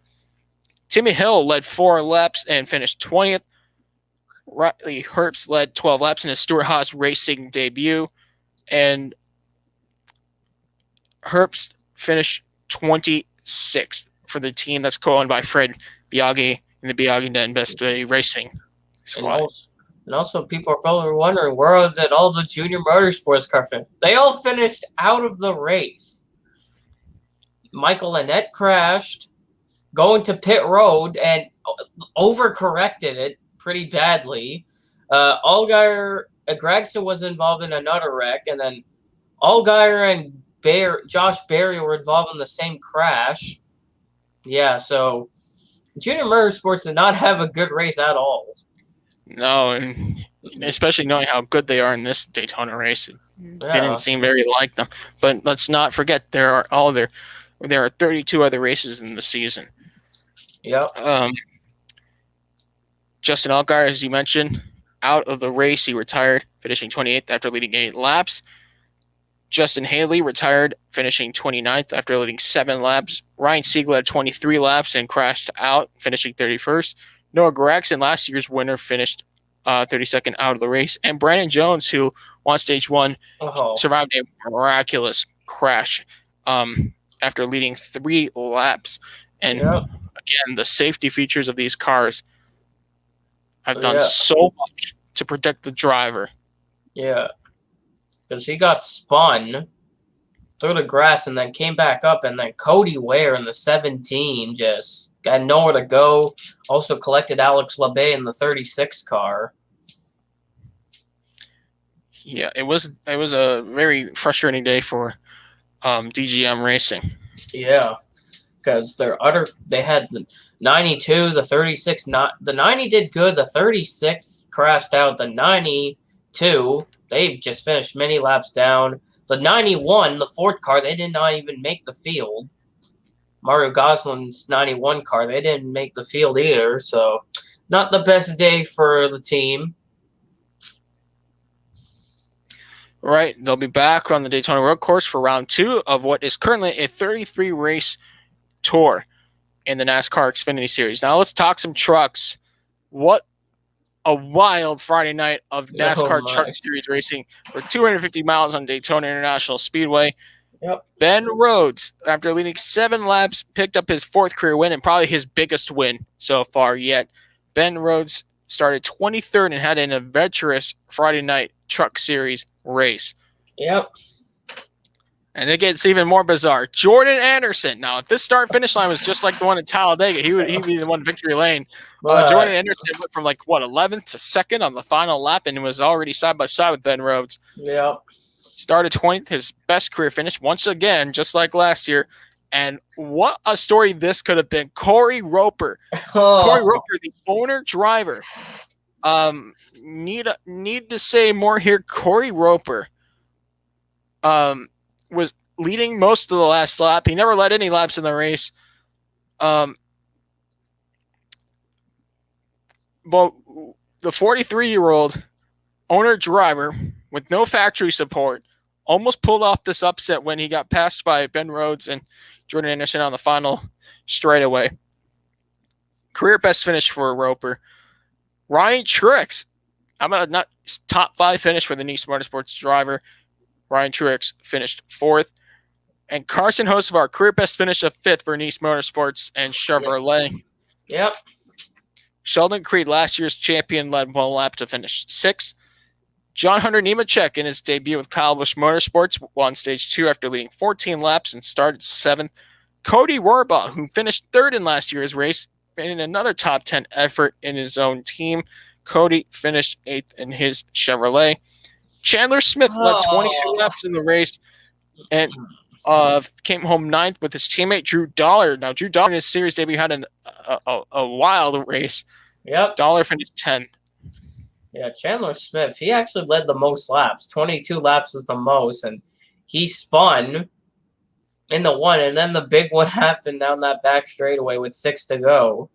Timmy Hill led 4 laps and finished 20th. Riley Herbst led 12 laps in his Stuart Haas Racing debut, and Herbst finished 26th for the team that's co-owned by Fred Biaggi in the Biaggi Den Best Racing squad. And also, people are probably wondering, where did all the junior motorsports car finish? They all finished out of the race. Michael Annett crashed, going to pit road, and overcorrected it pretty badly. Allgaier, Gregson was involved in another wreck, and then Allgaier and Josh Berry were involved in the same crash. Yeah, so Junior Motorsports did not have a good race at all. No, and especially knowing how good they are in this Daytona race, it didn't seem very like them. But let's not forget there are 32 other races in the season. Yep. Justin Allgaier, as you mentioned, out of the race. He retired, finishing 28th after leading 8 laps. Justin Haley retired, finishing 29th after leading 7 laps. Ryan Siegel had 23 laps and crashed out, finishing 31st. Noah Gregson, last year's winner, finished 32nd out of the race. And Brandon Jones, who won Stage 1, survived a miraculous crash after leading 3 laps. And again, the safety features of these cars have done so much to protect the driver. Yeah, because he got spun through the grass and then came back up, and then Cody Ware in the 17 just got nowhere to go. Also collected Alex Labbe in the 36 car. Yeah, it was a very frustrating day for DGM Racing. Yeah, because they had the 92, the 36, the 90 did good, the 36 crashed out, the 92, they just finished many laps down. The 91, the Ford car, they did not even make the field. Mario Goslin's 91 car, they didn't make the field either, so not the best day for the team. Right, they'll be back on the Daytona Road Course for round 2 of what is currently a 33-race tour in the NASCAR Xfinity Series. Now let's talk some trucks. What a wild Friday night of NASCAR Truck Series racing for 250 miles on Daytona International Speedway. Yep. Ben Rhodes, after leading 7 laps, picked up his 4th career win and probably his biggest win so far yet. Ben Rhodes started 23rd and had an adventurous Friday night Truck Series race. Yep. And it gets even more bizarre. Jordan Anderson. Now, if this start-finish line was just like the one in Talladega, he'd be the one in victory lane. Jordan Anderson went from 11th to 2nd on the final lap and was already side-by-side with Ben Rhodes. Yep. Started 20th, his best career finish, once again, just like last year. And what a story this could have been. Cory Roper. Cory Roper, the owner-driver. Need to say more here. Cory Roper was leading most of the last lap. He never led any laps in the race. But the 43-year-old owner-driver with no factory support almost pulled off this upset when he got passed by Ben Rhodes and Jordan Anderson on the final straightaway. career best finish for Roper. Ryan Truex, I'm a not top 5 finish for the NASCAR Motorsports driver. Ryan Truex finished 4th. And Carson Hocevar, career best finish of 5th for NASCAR Motorsports and Chevrolet. Yep. Sheldon Creed, last year's champion, led 1 lap to finish 6th. John Hunter Nemechek, in his debut with Kyle Busch Motorsports, won Stage 2 after leading 14 laps and started 7th. Cody Rohrbaugh, who finished 3rd in last year's race, in another top 10 effort in his own team. Cody finished 8th in his Chevrolet. Chandler Smith led 22 laps in the race and came home 9th with his teammate Drew Dollar. Now, Drew Dollar in his series debut had a wild race. Yep. Dollar finished 10th. Yeah, Chandler Smith, he actually led the most laps. 22 laps was the most, and he spun in the one, and then the big one happened down that back straightaway with 6 to go.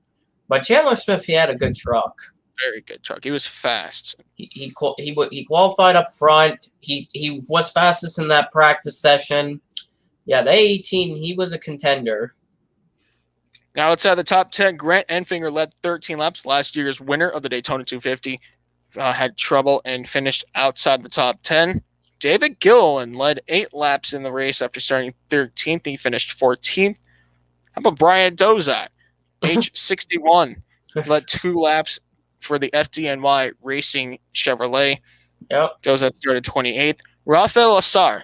But Chandler Smith, he had a good truck. Very good truck. He was fast. He qualified up front. He was fastest in that practice session. Yeah, the A18, he was a contender. Now outside the top 10, Grant Enfinger led 13 laps. Last year's winner of the Daytona 250 had trouble and finished outside the top 10. David Gilliland led 8 laps in the race after starting 13th. He finished 14th. How about Brian Dozat, age 61, led 2 laps for the FDNY Racing Chevrolet. Yep. Dozat started 28th. Rafael Assar,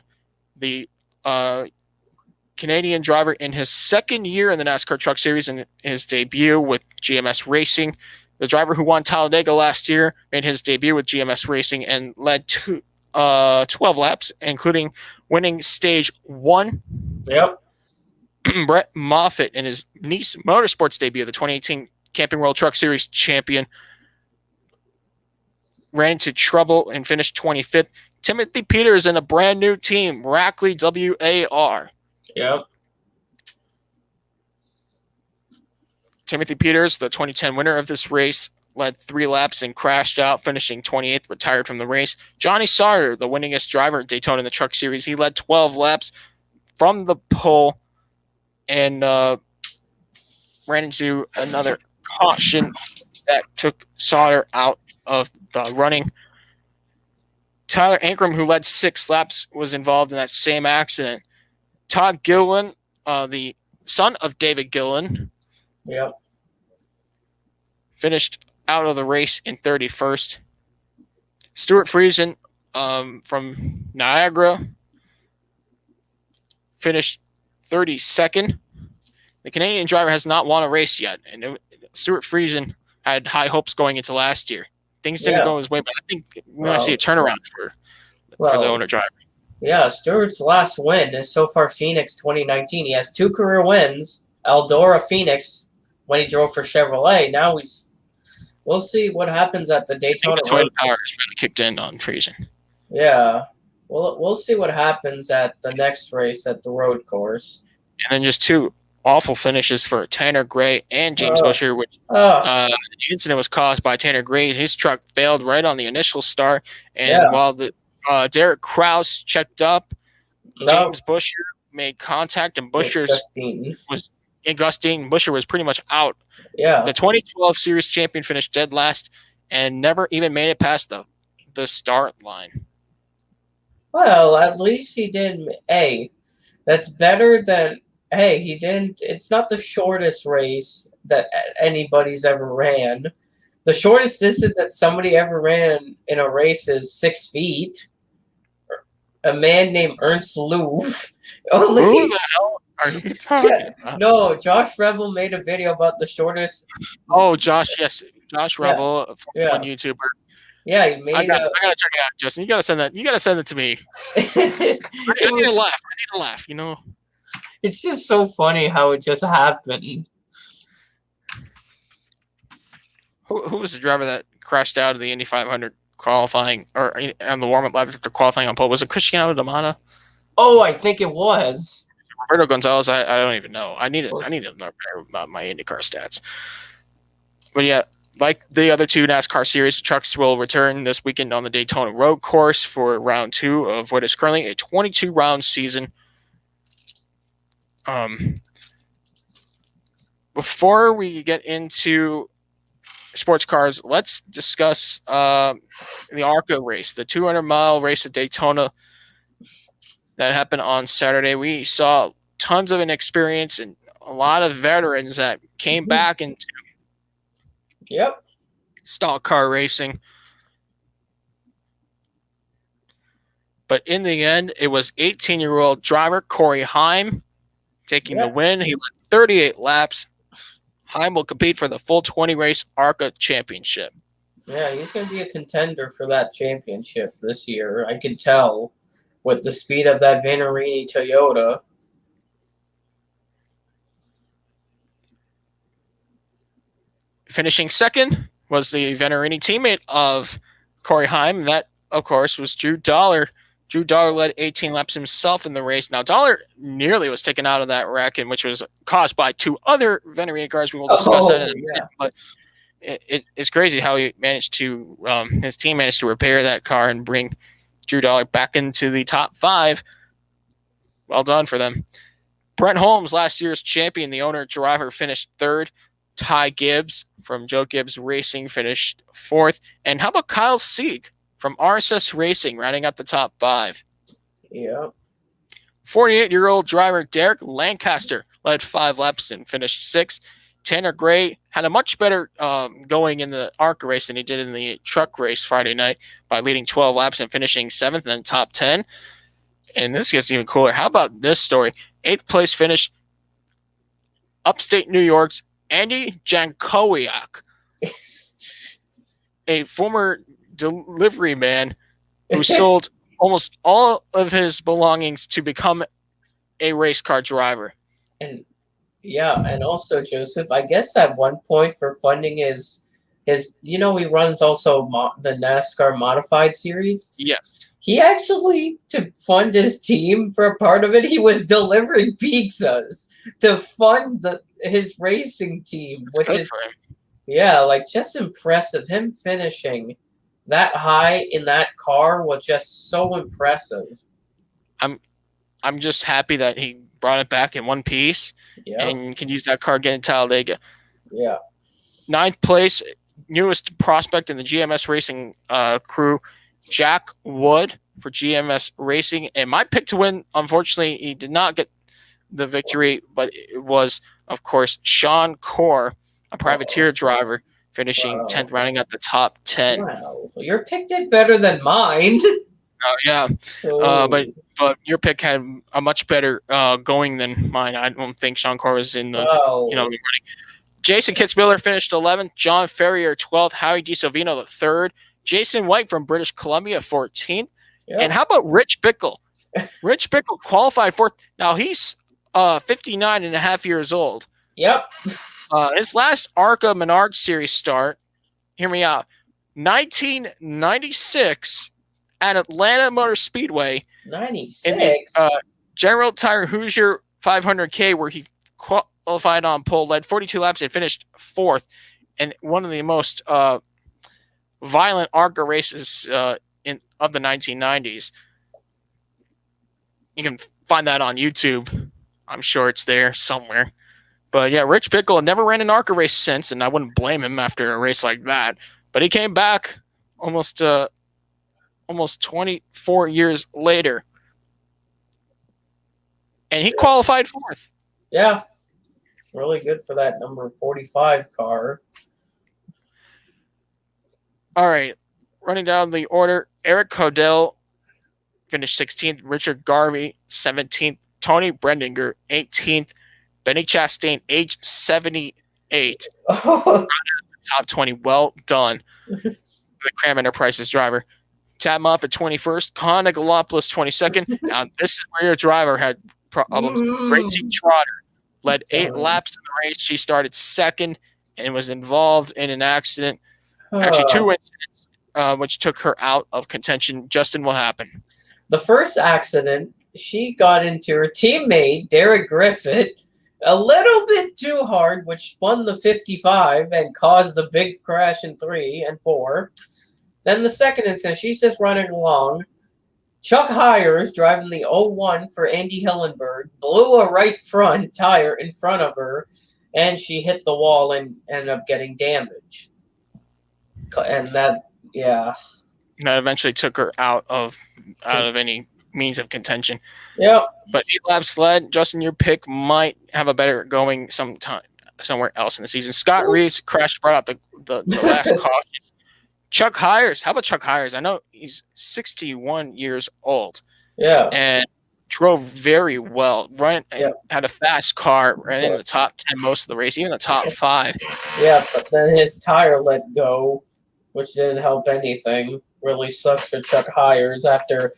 the Canadian driver in his 2nd year in the NASCAR Truck Series and his debut with GMS Racing. The driver who won Talladega last year made his debut with GMS Racing and led 12 laps, including winning Stage 1. Yep. Brett Moffitt in his Nice Motorsports debut, the 2018 Camping World Truck Series champion, ran into trouble and finished 25th. Timothy Peters in a brand new team, Rackley WAR. Yep. Timothy Peters, the 2010 winner of this race, led 3 laps and crashed out, finishing 28th, retired from the race. Johnny Sauter, the winningest driver at Daytona in the Truck Series, he led 12 laps from the pole and ran into another caution that took Sauter out of the running. Tyler Ankrum, who led 6 laps, was involved in that same accident. Todd Gilliland, the son of David Gilliland, Yep. finished out of the race in 31st. Stuart Friesen from Niagara finished 32nd. The Canadian driver has not won a race yet, and Stuart Friesen had high hopes going into last year. Things didn't go his way, but I think we're going to see a turnaround for the owner driver. Yeah, Stewart's last win is so far Phoenix 2019. He has 2 career wins, Eldora, Phoenix, when he drove for Chevrolet. Now we'll see what happens at the Daytona. I think the Toyota power has really kicked in on Friesen. Yeah, we'll see what happens at the next race at the road course. And then just 2 awful finishes for Tanner Gray and James Busher, which the incident was caused by Tanner Gray. His truck failed right on the initial start, and while the Derek Krause checked up, James Busher made contact, and Busher was pretty much out. Yeah. The 2012 Series champion finished dead last and never even made it past the start line. Well, at least he didn't. That's better than. He didn't. It's not the shortest race that anybody's ever ran. The shortest distance that somebody ever ran in a race is 6 feet. A man named Ernst Louvre. Who the hell are you talking about? No, Josh Rebel made a video about the shortest. Oh, Josh, yes. Josh Rebel, one YouTuber. Yeah, he made I gotta check it out, Justin. You gotta send that. You gotta send it to me. I need a laugh. You know. It's just so funny how it just happened. Who was the driver that crashed out of the Indy 500 qualifying or on the warm-up lap after qualifying on pole? Was it Cristiano D'Amato? Oh, I think it was. Roberto Gonzalez. I don't even know. I need to know better about my IndyCar stats. But yeah, like the other 2 NASCAR Series, trucks will return this weekend on the Daytona road course for round 2 of what is currently a 22-round season. before we get into sports cars, let's discuss the ARCA race, the 200-mile race at Daytona that happened on Saturday. We saw tons of inexperience and a lot of veterans that came back into stock car racing. But in the end, it was 18-year-old driver Corey Heim taking the win. He led 38 laps. Heim will compete for the full 20-race ARCA championship. Yeah, he's going to be a contender for that championship this year. I can tell with the speed of that Venturini Toyota. Finishing second was the Venturini teammate of Corey Heim. That, of course, was Drew Dollar. Drew Dollar led 18 laps himself in the race. Now, Dollar nearly was taken out of that wreck, which was caused by two other Venturini cars. We will discuss that in a minute. But it's crazy how he managed to, his team managed to repair that car and bring Drew Dollar back into the top 5. Well done for them. Brent Holmes, last year's champion, the owner-driver, finished 3rd. Ty Gibbs from Joe Gibbs Racing finished 4th. And how about Kyle Sieg from RSS Racing, rounding out the top 5? Yeah. 48-year-old driver Derek Lancaster led 5 laps and finished 6th. Tanner Gray had a much better going in the ARCA race than he did in the truck race Friday night by leading 12 laps and finishing 7th in the top 10. And this gets even cooler. How about this story? 8th place finish, upstate New York's Andy Jankowiak, a former delivery man who sold almost all of his belongings to become a race car driver. And also, Joseph, I guess at one point for funding his he runs also the NASCAR Modified Series. Yes. He actually, to fund his team for a part of it, he was delivering pizzas to fund his racing team, which is for him. Just impressive. Him finishing that high in that car was just so impressive. I'm just happy that he brought it back in one piece and can use that car again in Talladega. Yeah. 9th place, newest prospect in the GMS Racing crew, Jack Wood for GMS Racing. And my pick to win, unfortunately, he did not get the victory, but it was, of course, Sean Corr, a privateer driver, finishing 10th, rounding up the top 10. Wow. Well, your pick did better than mine. Yeah. But your pick had a much better going than mine. I don't think Sean Corr was in the running. Jason Kitzmiller finished 11th. John Ferrier 12th. Howie DiSalvino the 3rd. Jason White from British Columbia 14th. Yep. And how about Rich Bickle? Rich Bickle qualified 4th. Now he's 59 and a half years old. Yep. His last ARCA Menard Series start, hear me out, 1996 at Atlanta Motor Speedway. 96? In the General Tire Hoosier 500K, where he qualified on pole, led 42 laps and finished 4th. And one of the most violent ARCA races of the 1990s. You can find that on YouTube. I'm sure it's there somewhere. But yeah, Rich Bickle never ran an ARCA race since, and I wouldn't blame him after a race like that. But he came back almost 24 years later, and he qualified 4th. Yeah, really good for that number 45 car. All right, running down the order, Eric Codell finished 16th, Richard Garvey 17th, Tony Brendinger 18th, Benny Chastain, age 78, top 20. Well done for the Cram Enterprises driver. Tad Moffitt 21st, Con Nicolopoulos 22nd. Now this is where your driver had problems. Gracie Trotter led 8 laps in the race. She started 2nd and was involved in an accident. Actually, 2 incidents, which took her out of contention. Justin, what happened? The first accident, she got into her teammate, Derek Griffith, a little bit too hard, which spun the 55 and caused a big crash in 3 and 4. Then the second incident, she's just running along. Chuck Hires, driving the 01 for Andy Hillenberg, blew a right front tire in front of her, and she hit the wall and ended up getting damage. And that, yeah. That eventually took her out of any means of contention. Yep. But 8-lap sled, Justin, your pick might have a better going sometime somewhere else in the season. Scott Reeves crashed right out the last caution. Chuck Hires. How about Chuck Hires? I know he's 61 years old. Yeah. And drove very well. Had a fast car, ran in the top 10 most of the race, even the top 5. Yeah, but then his tire let go, which didn't help anything. Really sucks for Chuck Hires after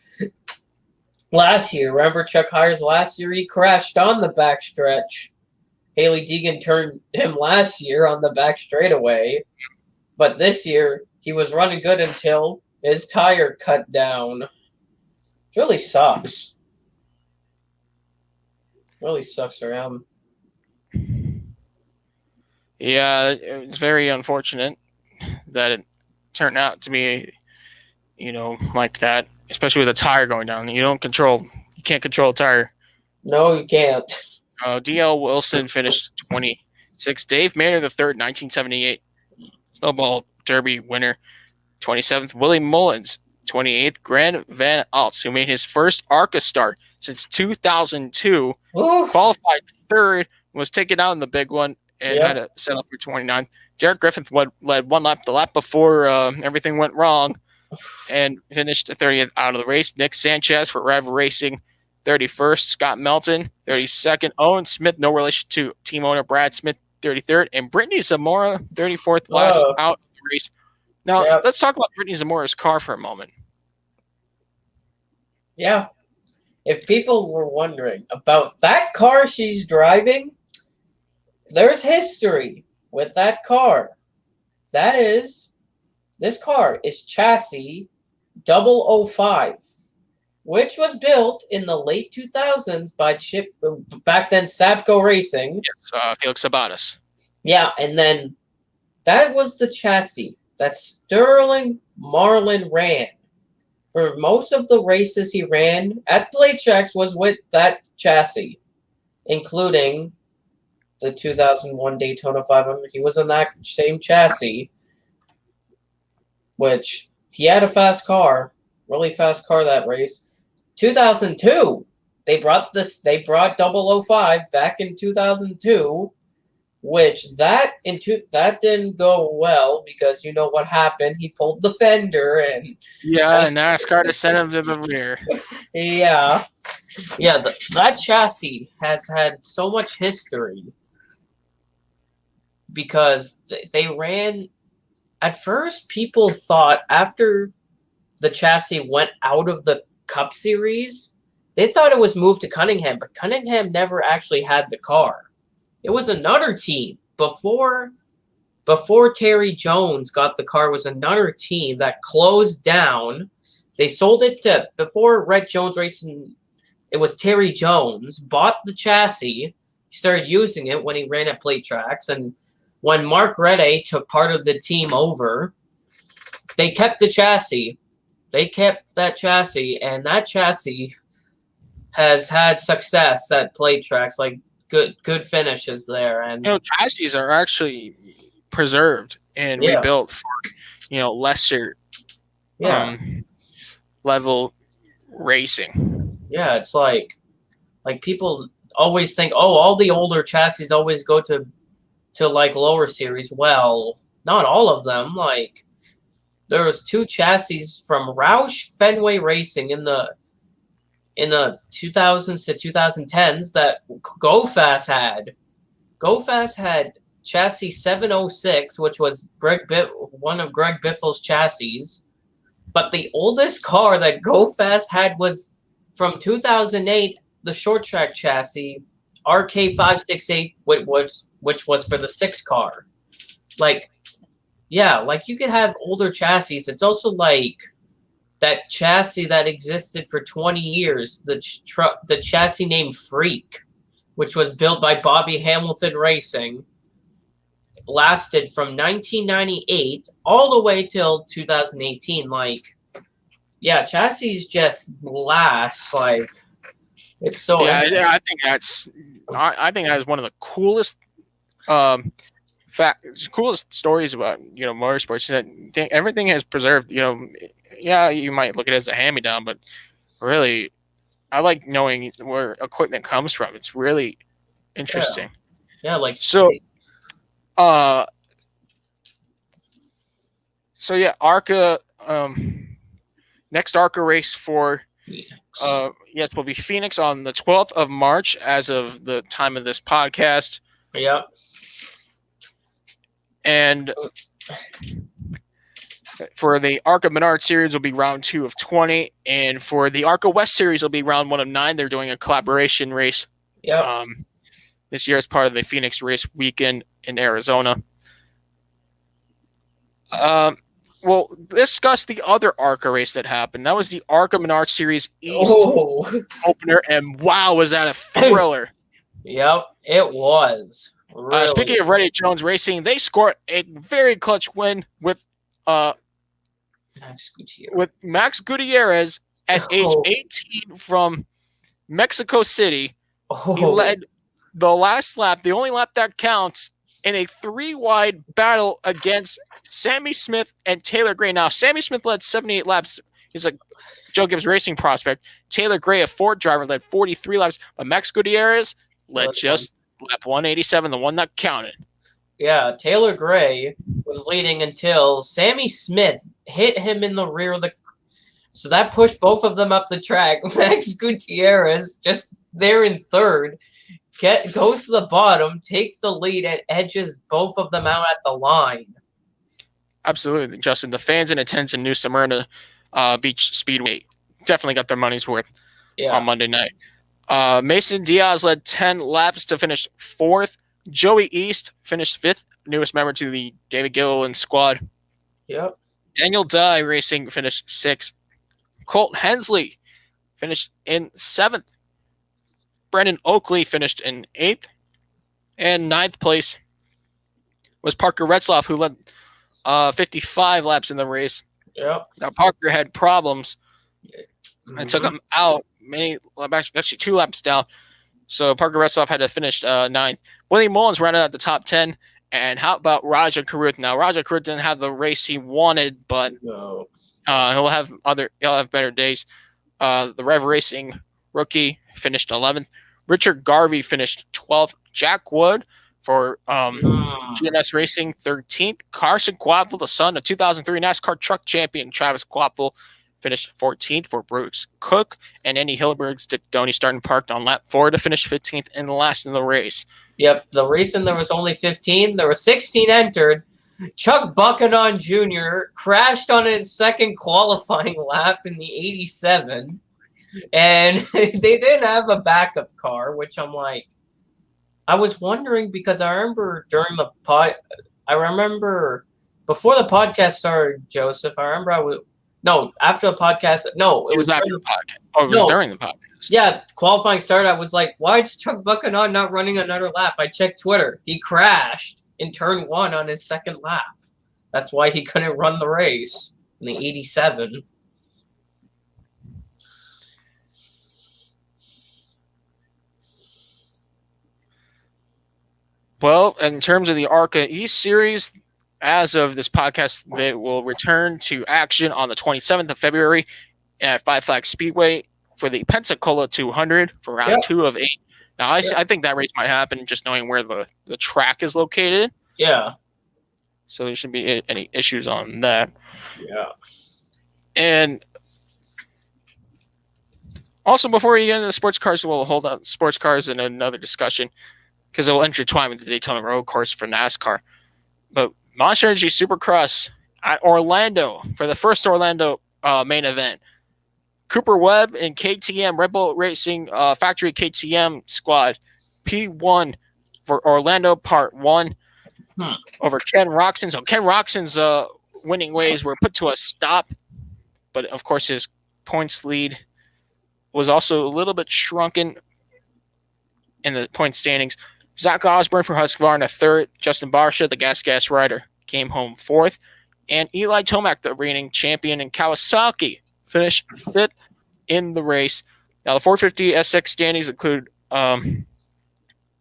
last year. Remember Chuck Hires last year? He crashed on the backstretch. Haley Deegan turned him last year on the back straightaway. But this year, he was running good until his tire cut down. It really sucks. Really sucks for him. Yeah, it's very unfortunate that it turned out to be, like that, especially with a tire going down. You can't control a tire. No, you can't. D.L. Wilson finished 26th. Dave Mayer III, 1978 Snowball Derby winner, 27th. Willie Mullins, 28th. Grant Van Alts, who made his first ARCA start since 2002, qualified 3rd, was taken out in the big one, and had to settle for 29th. Derek Griffith led one lap, the lap before everything went wrong, and finished 30th out of the race. Nick Sanchez for Rev Racing, 31st. Scott Melton, 32nd. Owen Smith, no relation to team owner Brad Smith, 33rd. And Brittany Zamora, 34th, last out of the race. Now, let's talk about Brittany Zamora's car for a moment. Yeah. If people were wondering about that car she's driving, there's history with that car. This car is chassis 005, which was built in the late 2000s by back then Sapco Racing. Yes, Felix Sabatas. Yeah, and then that was the chassis that Sterling Marlin ran. For most of the races he ran at plate tracks was with that chassis, including the 2001 Daytona 500. He was in that same chassis, which he had a fast car, really fast car that race. 2002, they brought 005 back in 2002, which that didn't go well because you know what happened. He pulled the fender and NASCAR to send him to the rear. That chassis has had so much history because they ran. At first, people thought after the chassis went out of the Cup Series, they thought it was moved to Cunningham, but Cunningham never actually had the car. It was another team. Before Terry Jones got the car, was another team that closed down. They sold it to, before Red Jones Racing, it was Terry Jones, bought the chassis, started using it when he ran at plate tracks, and when Mark Redday took part of the team over, they kept the chassis. They kept that chassis, and that chassis has had success at plate tracks, like good finishes there. And chassis are actually preserved and rebuilt for lesser level racing. Yeah, it's like people always think, all the older chassis always go to like lower series. Well, not all of them. Like there was 2 chassis from Roush Fenway Racing in the 2000s to 2010s that Go Fast had. Go Fast had chassis 706, which was one of Greg Biffle's chassis. But the oldest car that Go Fast had was from 2008, the short track chassis, RK568, which was for the 6 car. You could have older chassis. It's also like that chassis that existed for 20 years, the chassis named Freak, which was built by Bobby Hamilton Racing, lasted from 1998 all the way till 2018. Chassis just last. It's so. I think that is one of the coolest Coolest stories about motorsports is that everything has preserved. Yeah, you might look at it as a hand-me-down, but really, I like knowing where equipment comes from. It's really interesting. Yeah, like so. So yeah, ARCA. Next ARCA race for will be Phoenix on the 12th of March, as of the time of this podcast. Yep. And for the ARCA Menard Series, will be round 2 of 20, and for the ARCA West Series, will be round 1 of 9. They're doing a collaboration race. Yep. This year as part of the Phoenix race weekend in Arizona. We'll discuss the other ARCA race that happened. That was the ARCA Menard Series East opener, and wow, was that a thriller. Yep, it was. Really. Speaking of René Jones Racing, they scored a very clutch win with Max Gutiérrez at age 18 from Mexico City. He led the last lap, the only lap that counts, in a 3-wide battle against Sammy Smith and Taylor Gray. Now, Sammy Smith led 78 laps. He's a Joe Gibbs Racing prospect. Taylor Gray, a Ford driver, led 43 laps. But Max Gutierrez led just lap 187, the one that counted. Yeah, Taylor Gray was leading until Sammy Smith hit him in the rear of the... So that pushed both of them up the track. Max Gutierrez, just there in third, goes to the bottom, takes the lead, and edges both of them out at the line. Absolutely, Justin. The fans in attendance in New Smyrna Beach Speedway definitely got their money's worth on Monday night. Mason Diaz led 10 laps to finish 4th. Joey East finished 5th, newest member to the David Gilliland squad. Yep. Daniel Dye Racing finished 6th. Colt Hensley finished in 7th. Brendan Oakley finished in 8th. And 9th place was Parker Retzloff, who led 55 laps in the race. Yep. Now, Parker had problems and took him out, actually 2 laps down. So Parker Retzloff had to finish 9th. Willie Mullins ran out at the top 10. And how about Raja Carruth? Now, Raja Carruth didn't have the race he wanted, but he'll have better days. The Rev Racing rookie finished 11th. Richard Garvey finished 12th. Jack Wood for GNS Racing 13th. Carson Quapple, the son of 2003 NASCAR Truck champion Travis Quapple, finished 14th for Bruce Cook. And Andy Hillenberg's Dick Doney starting parked on lap 4 to finish 15th and last in the race. Yep, the reason there was only 15, there were 16 entered. Chuck Buchanan Jr. crashed on his second qualifying lap in the 87. And they didn't have a backup car, which I'm like, I was wondering because I remember during the before the podcast started, Joseph, after the podcast. No, it was after the podcast. Oh, it was during the podcast. Yeah, qualifying started. I was like, why is Chuck Buchanan not running another lap? I checked Twitter. He crashed in turn 1 on his second lap. That's why he couldn't run the race in the 87. Well, in terms of the ARCA East Series, as of this podcast, they will return to action on the 27th of February at Five Flags Speedway for the Pensacola 200 for round 2 of 8. Now, I think that race might happen just knowing where the track is located. Yeah. So there shouldn't be any issues on that. Yeah. And also, before we get into the sports cars, we'll hold on sports cars in another discussion because it will intertwine with the Daytona Road Course for NASCAR. But Monster Energy Supercross at Orlando for the first Orlando main event. Cooper Webb and KTM, Red Bull Racing Factory KTM squad, P1 for Orlando Part 1 over Ken Roxon. So Ken Roxon's winning ways were put to a stop, but of course his points lead was also a little bit shrunken in the point standings. Zach Osborne for Husqvarna 3rd. Justin Barsha, the Gas rider, came home 4th. And Eli Tomac, the reigning champion in Kawasaki, finished 5th in the race. Now, the 450 SX standings include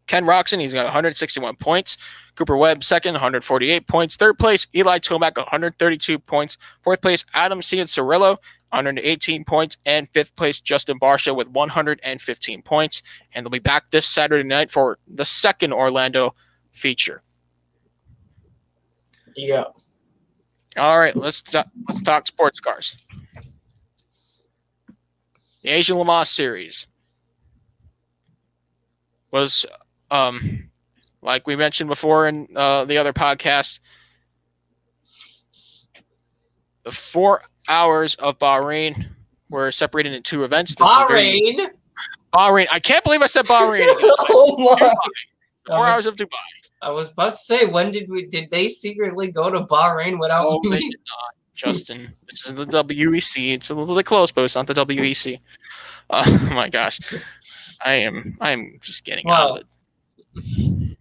Ken Roczen, he's got 161 points. Cooper Webb, second, 148 points. Third place, Eli Tomac, 132 points. Fourth place, Adam Cianciarulo, 118 points. And fifth place, Justin Barcia with 115 points. And they'll be back this Saturday night for the second Orlando feature. Yeah. All right, let's talk sports cars. The Asian Le Mans Series was, like we mentioned before in the other podcast, the 4 hours of Bahrain were separated into two events. Bahrain? Bahrain. I can't believe I said Bahrain again. Oh my. 4 hours of Dubai. I was about to say, did they secretly go to Bahrain without me? They did not, Justin. This is the WEC. It's a little bit close, but it's not the WEC. Oh my gosh. I am just getting out of it.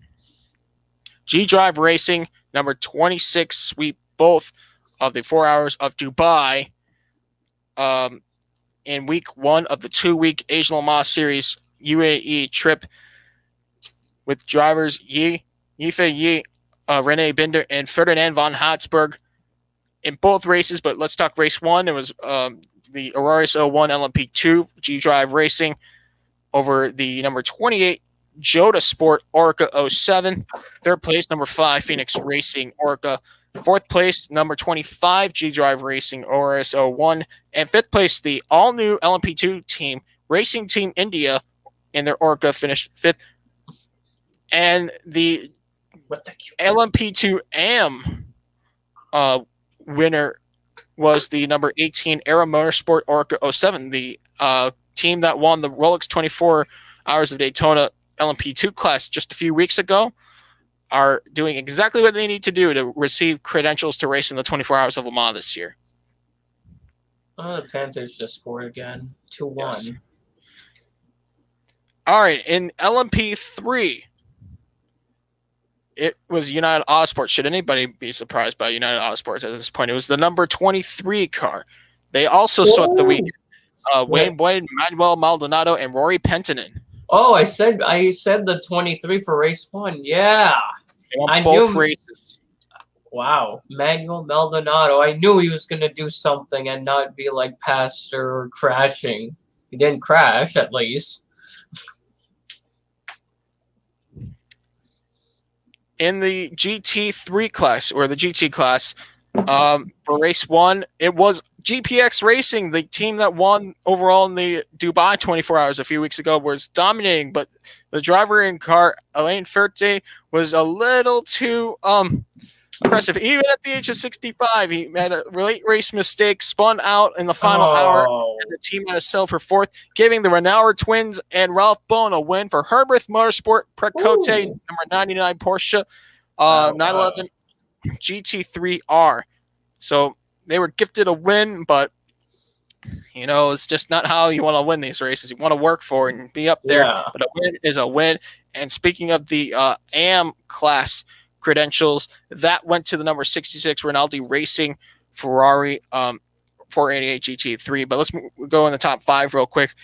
G-Drive Racing, number 26, sweep both of the 4 hours of Dubai in week one of the 2-week Asian Le Mans Series UAE trip with drivers Yifei, René Binder, and Ferdinand von Habsburg in both races. But let's talk race one. It was the Aurus-01 LMP2 G-Drive Racing over the number 28 Jota Sport ARCA 07. Third place, number 5 Phoenix Racing ARCA. Fourth place, number 25 G-Drive Racing Aurus-01. And fifth place, the all-new LMP2 team, Racing Team India, in their ARCA finished fifth. And the LMP2 AM winner was the number 18 Era Motorsport ARCA 07, the team that won the Rolex 24 Hours of Daytona LMP2 class just a few weeks ago, are doing exactly what they need to do to receive credentials to race in the 24 Hours of Le Mans this year. The Panthers just scored again, 2-1. Yes. All right, in LMP3, it was United Autosports. Should anybody be surprised by United Autosports at this point? It was the number 23 car. They also swept the weekend. Wayne Boyd, Manuel Maldonado, and Rory Penttinen. Oh, I said the 23 for race one. Yeah. I both knew races. Wow. Manuel Maldonado. I knew he was going to do something and not be like past or crashing. He didn't crash, at least. In the GT3 class, or the GT class, for race one, it was GPX Racing, the team that won overall in the Dubai 24 Hours a few weeks ago, was dominating, but the driver in car, Alain Ferte, was a little too impressive. Even at the age of 65, he made a late race mistake, spun out in the final hour, and the team had to sell for fourth, giving the Renauer twins and Ralph Bowen a win for Herbert Motorsport Precote, number 99 Porsche 911 GT3R. So they were gifted a win, but it's just not how you want to win these races. You want to work for it and be up there, but a win is a win. And speaking of the AM class credentials, that went to the number 66 Rinaldi Racing Ferrari 488 GT3. But let's go in the top 5 real quick.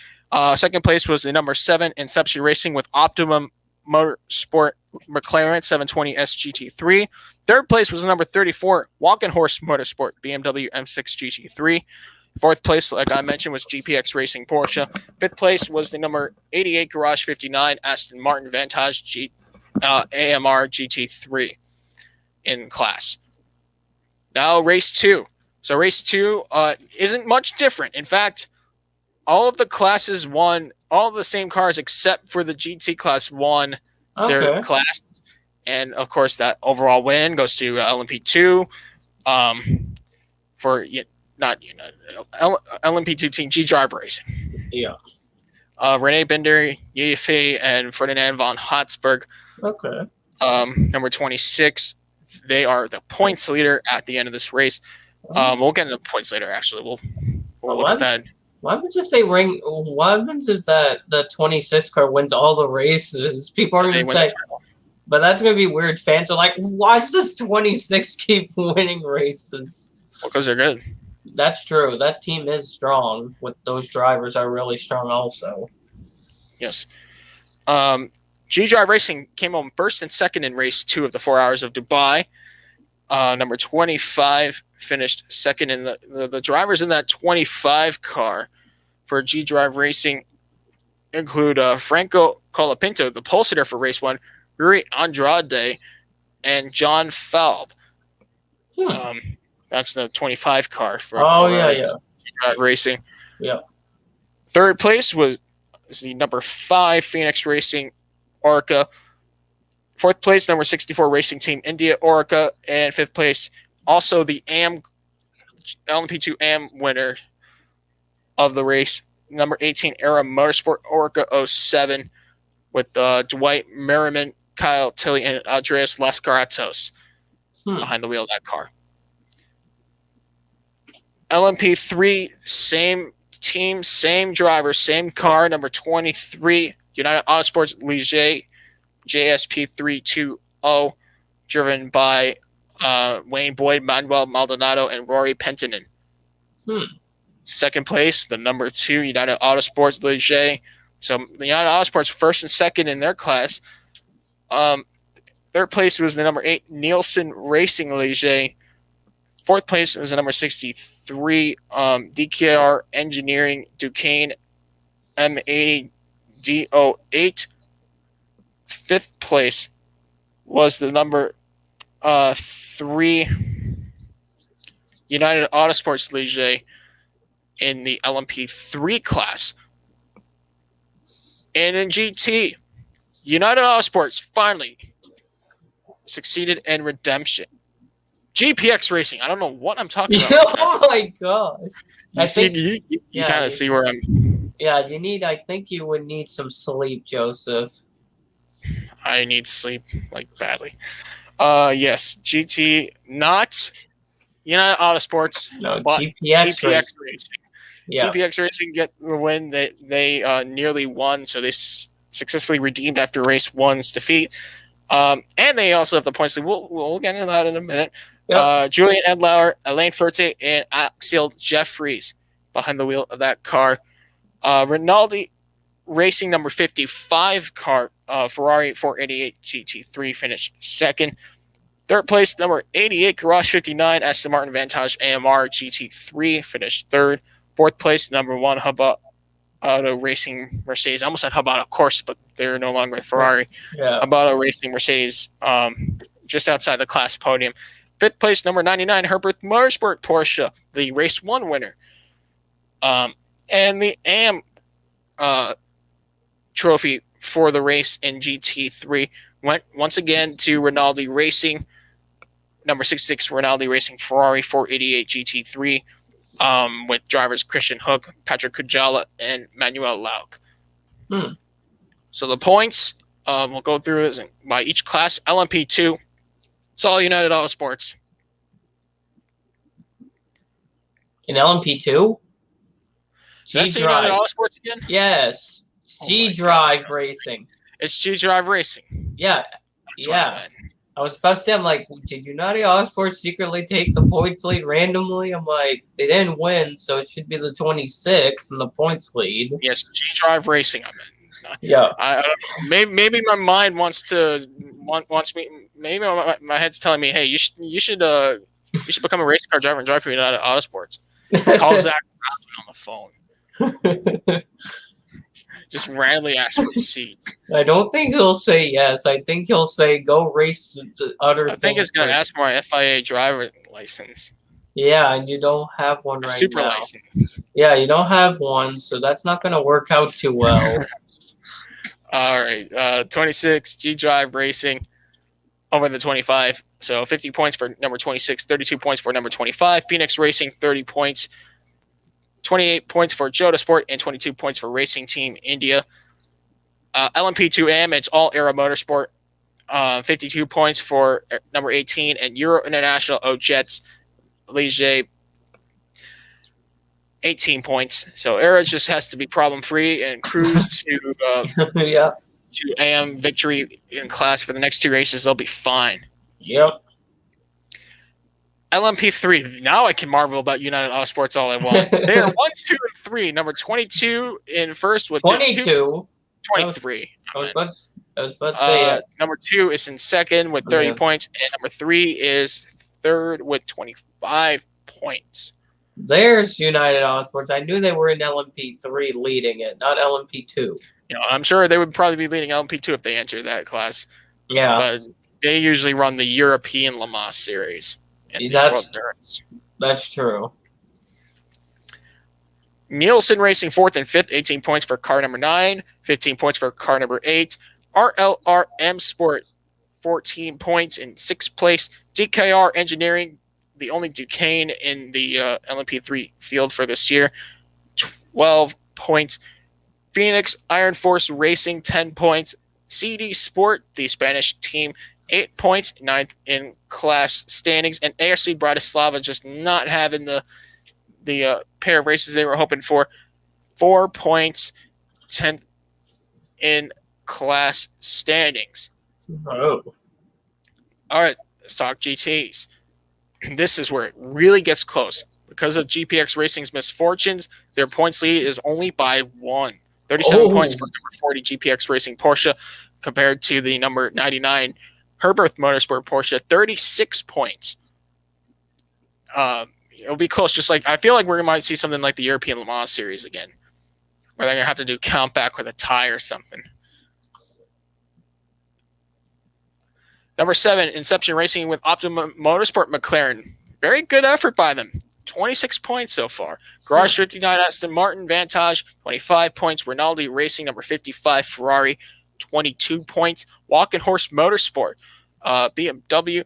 Second place was the number 7 Inception Racing with Optimum Motorsport McLaren 720 SGT3. Third place was the number 34 Walking Horse Motorsport BMW M6 GT3. Fourth place, like I mentioned, was GPX Racing Porsche. Fifth place was the number 88 Garage 59 Aston Martin Vantage AMR GT3 in class. Now race 2. So race 2 isn't much different. In fact, all of the classes won, all of the same cars except for the GT class won their class. And, of course, that overall win goes to LMP2 for LMP2 team G-Drive Racing. Yeah. René Binder, Yifei, and Ferdinand von Habsburg. Okay. Number 26. They are the points leader at the end of this race. We'll get into the points later, actually. We'll look at that. What happens if the 26 car wins all the races? People are going to say, but that's going to be weird. Fans are like, why does this 26 keep winning races? Well, because they're good. That's true. That team is strong. Those drivers are really strong also. Yes. G-Drive Racing came home first and second in race 2 of the 4 Hours of Dubai. Number 25 finished second in the drivers in that 25 car for G-Drive Racing include Franco Colapinto, the pole sitter for race 1, Rui Andrade, and John Falb. That's the 25 car for G-Drive Racing. Yeah. Third place was the number 5 Phoenix Racing ARCA. Fourth place, number 64 Racing Team India ARCA. And fifth place, also the LMP2 AM winner of the race, number 18 ARA Motorsport ARCA 07 with Dwight Merriman, Kyle Tilley, and Andreas Lascaratos behind the wheel of that car. LMP3, same team, same driver, same car, number 23, United Autosports Ligier JSP320, driven by Wayne Boyd, Manuel Maldonado, and Rory Penttinen. Second place, the number 2, United Autosports Ligier. So the United Autosports first and second in their class. Third place was the number 8, Nielsen Racing Ligier. Fourth place was the number 63, DKR Engineering Duquesne M80 D08. Fifth place was the number 3, United Autosports Ligier in the LMP3 class. And in GT, United Autosports finally succeeded in redemption. GPX Racing. I don't know what I'm talking about. Oh my gosh. You kind of see where I'm. Yeah, I think you would need some sleep, Joseph. I need sleep, like, badly. Yes, GT, not United Autosports, no, but GPX Racing. Yeah. GPX Racing get the win. They nearly won, so they successfully redeemed after race 1's defeat. And they also have the points. We'll get into that in a minute. Yep. Julian Edlauer, Alain Ferte, and Axel Jeffries behind the wheel of that car. Rinaldi Racing number 55 car, Ferrari 488 GT3 finished second. Third place, number 88 Garage 59 Aston Martin Vantage AMR GT3 finished third. Fourth place, number 1 Hub Auto Racing Mercedes. I almost said Hub Auto Corse, but they're no longer Ferrari. Yeah. Hub Auto Racing Mercedes, just outside the class podium. Fifth place, number 99 Herbert Motorsport Porsche, the race 1 winner. And the AM trophy for the race in GT3 went once again to Rinaldi Racing, number 66 Rinaldi Racing Ferrari 488 GT3, with drivers Christian Hook, Patrick Kujala, and Manuel Lauk. So the points, we'll go through this by each class. LMP2, it's all United Autosports. In LMP2? Did I say United Autosports again? Yes. G-Drive Racing. It's G-Drive Racing. Yeah. I was about to say, I'm like, did United Autosports secretly take the points lead randomly? I'm like, they didn't win, so it should be the 26 in the points lead. Yes, G-Drive Racing, I meant. Yeah. Maybe my mind wants me. Maybe my head's telling me, hey, you should become a race car driver and drive for United Autosports. Call Zach on the phone. Just randomly ask for a seat. I don't think he'll say yes. I think he'll say go race other things. I think he's going to ask for my FIA driver license. Yeah, and you don't have one right super now. License. Yeah, you don't have one, so that's not going to work out too well. All right, 26, G-Drive Racing over the 25. So 50 points for number 26, 32 points for number 25. Phoenix Racing, 30 points. 28 points for Jota Sport and 22 points for Racing Team India. LMP2M, it's all Aero Motorsport. 52 points for number 18 and Euro International O-Jets Ligier. 18 points. So Aero just has to be problem free and cruise to to AM victory in class for the next 2 races. They'll be fine. Yep. LMP3. Now I can marvel about United Autosports all I want. They are 1, 2, and 3. Number 22 in first with 22. 23. I was about to say it. Number 2 is in second with 30 points, and number 3 is third with 25 points. There's United Auto Sports. I knew they were in LMP3 leading it, not LMP2. I'm sure they would probably be leading LMP2 if they entered that class. Yeah. But they usually run the European Le Mans series. That's true. Nielsen Racing 4th and 5th, 18 points for car number 9, 15 points for car number 8. RLRM Sport, 14 points in 6th place. DKR Engineering, the only Duquesne in the LMP3 field for this year, 12 points. Phoenix Iron Force Racing, 10 points. CD Sport, the Spanish team, 8 points, 9th in class standings. And ARC Bratislava just not having the pair of races they were hoping for. 4 points, 10th in class standings. Oh. All right, let's talk GTs. This is where it really gets close. Because of GPX Racing's misfortunes, their points lead is only by 1. 37 points for number 40 GPX Racing Porsche compared to the number 99 Herbert Motorsport Porsche, 36 points. It'll be close. Just like I feel like we might see something like the European Le Mans series again, where they're gonna have to do count back with a tie or something. Number 7, Inception Racing with Optimum Motorsport McLaren. Very good effort by them. 26 points so far. Garage 59 Aston Martin Vantage, 25 points. Rinaldi Racing, number 55 Ferrari, 22 points. Walking Horse Motorsport, BMW,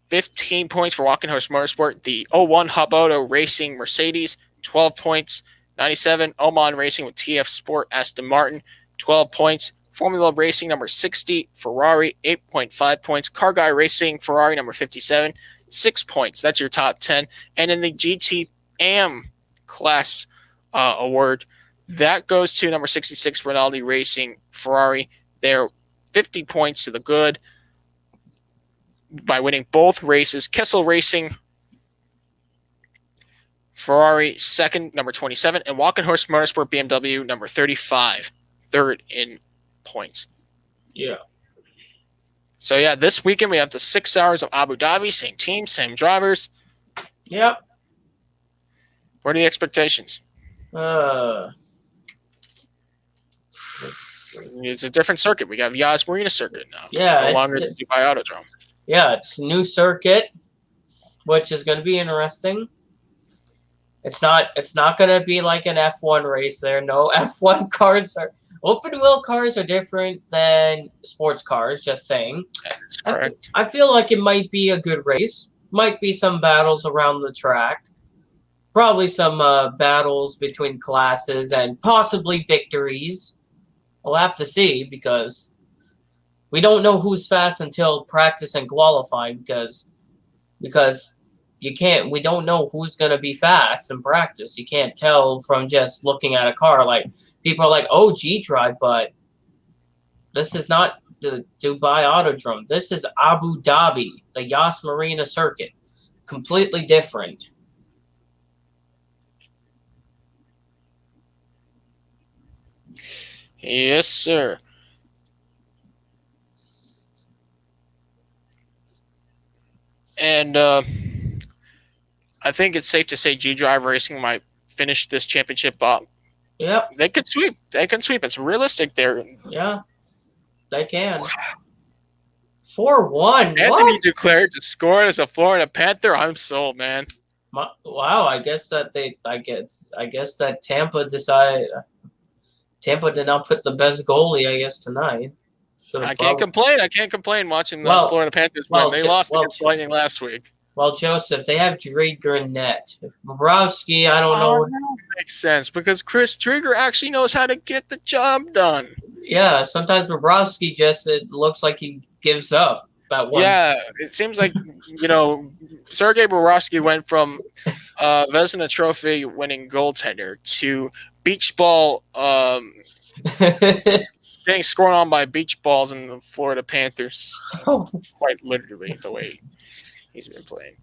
15 points for Walking Horse Motorsport. The 01 Haboto Racing Mercedes, 12 points. 97 Oman Racing with TF Sport Aston Martin, 12 points. Formula Racing, number 60 Ferrari, 8.5 points. Car Guy Racing Ferrari, number 57, 6 points. That's your top 10. And in the GT class award, that goes to number 66 Rinaldi Racing Ferrari. They're 50 points to the good by winning both races. Kessel Racing Ferrari, second, number 27. And Walking Horse Motorsport BMW, number 35, third in points. Yeah. So, yeah, this weekend we have the 6 hours of Abu Dhabi. Same team, same drivers. Yep. What are the expectations? It's a different circuit. We got Yas Marina circuit now. Yeah. No longer the Dubai Autodrome. Yeah, it's a new circuit, which is going to be interesting. It's not going to be like an F1 race there. No, F1 cars are... Open wheel cars are different than sports cars, just saying. That's correct. I feel like it might be a good race. Might be some battles around the track. Probably some battles between classes and possibly victories. We'll have to see because we don't know who's fast until practice and qualifying because we don't know who's going to be fast in practice. You can't tell from just looking at a car. Like, people are like, oh, G-Drive, but this is not the Dubai Autodrome. This is Abu Dhabi, the Yas Marina circuit. Completely different. Yes, sir. And I think it's safe to say G-Drive Racing might finish this championship up. Yep. They could sweep. It's realistic there. Yeah, they can. 4-1. Anthony declared to score as a Florida Panther. I'm sold, man. Wow, I guess that Tampa did not put the best goalie, I guess, tonight. I can't complain watching the Florida Panthers win. They lost against Lightning last week. Well, Joseph, they have Drieger in net. Bobrovsky, I don't know. That makes sense because Chris Drieger actually knows how to get the job done. Yeah, sometimes Bobrovsky it looks like he gives up. Yeah, it seems like, Sergei Bobrovsky went from Vezina Trophy winning goaltender to beach ball getting scored on by beach balls in the Florida Panthers. Quite literally the way he's been playing.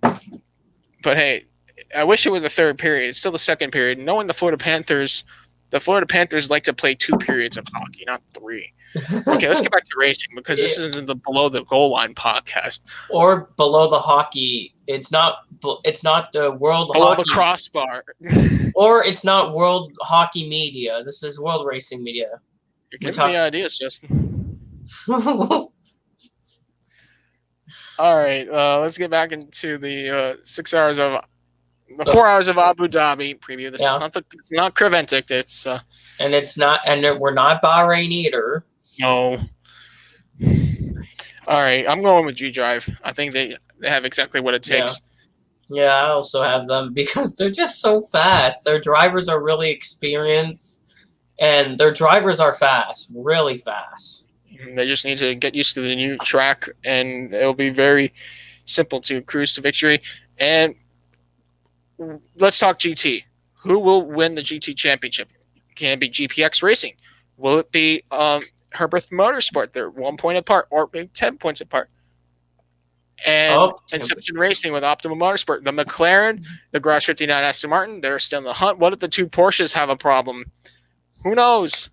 But hey, I wish it were the third period. It's still the second period. Knowing the Florida Panthers like to play 2 periods of hockey, not 3. Okay, let's get back to racing because this isn't the below the goal line podcast. Or below the hockey. It's not the world below hockey. The crossbar. Or it's not world hockey media. This is world racing media. You're giving me ideas, Justin. All right, let's get back into the 4 hours of Abu Dhabi preview. This is not Creventic. It's and it's not, and we're not Bahrain either. No. All right, I'm going with G-Drive. I think they have exactly what it takes. Yeah, I also have them because they're just so fast. Their drivers are really experienced, and their drivers are fast, really fast. They just need to get used to the new track, and it'll be very simple to cruise to victory. And let's talk GT. Who will win the GT championship? Can it be GPX Racing? Will it be Herbert Motorsport? They're 1 point apart, or maybe 10 points apart. And Inception Racing with Optimum Motorsport. The McLaren, the Garage 59 Aston Martin, they're still in the hunt. What if the 2 Porsches have a problem? Who knows?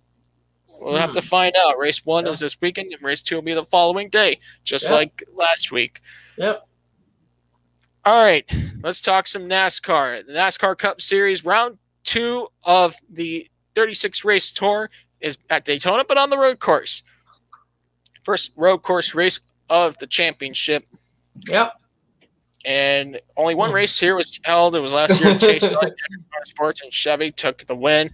We'll have to find out. Race 1 is this weekend, and race 2 will be the following day, just like last week. Yep. All right, let's talk some NASCAR. The NASCAR Cup Series, round 2 of the 36 race tour is at Daytona, but on the road course. First road course race of the championship. Yep. And only one race here was held. It was last year. Chase Elliott, Motorsports, and Chevy took the win.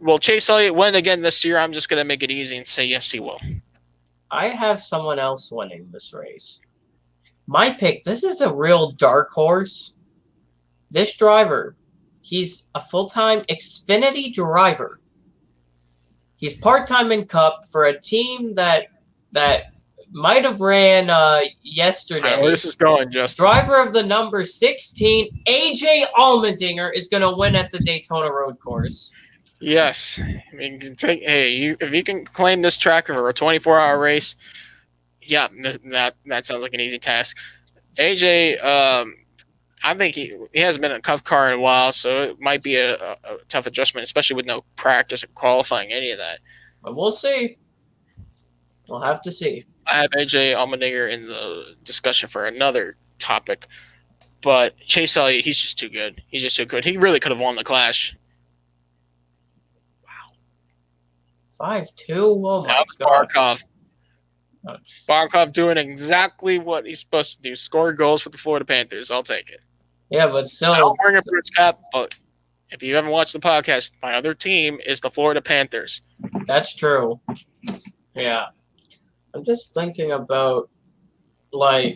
Will Chase Elliott win again this year? I'm just going to make it easy and say yes, he will. I have someone else winning this race. My pick, this is a real dark horse. This driver, he's a full-time Xfinity driver. He's part-time in Cup for a team that might have ran yesterday. Where this is going, Justin. Driver of the number 16, AJ Allmendinger, is going to win at the Daytona road course. Yes. I mean, if you can claim this track over a 24-hour race, that sounds like an easy task. AJ, I think he hasn't been in a Cup car in a while, so it might be a tough adjustment, especially with no practice or qualifying, any of that. But we'll see. We'll have to see. I have AJ Allmendinger in the discussion for another topic, but Chase Elliott, he's just too good. He's just too good. He really could have won the Clash. 5-2? Oh, my God. Barkov. Barkov doing exactly what he's supposed to do. Score goals for the Florida Panthers. I'll take it. Yeah, but still. I don't bring a Bruce cap, but if you haven't watched the podcast, my other team is the Florida Panthers. That's true. Yeah. I'm just thinking about, Cup,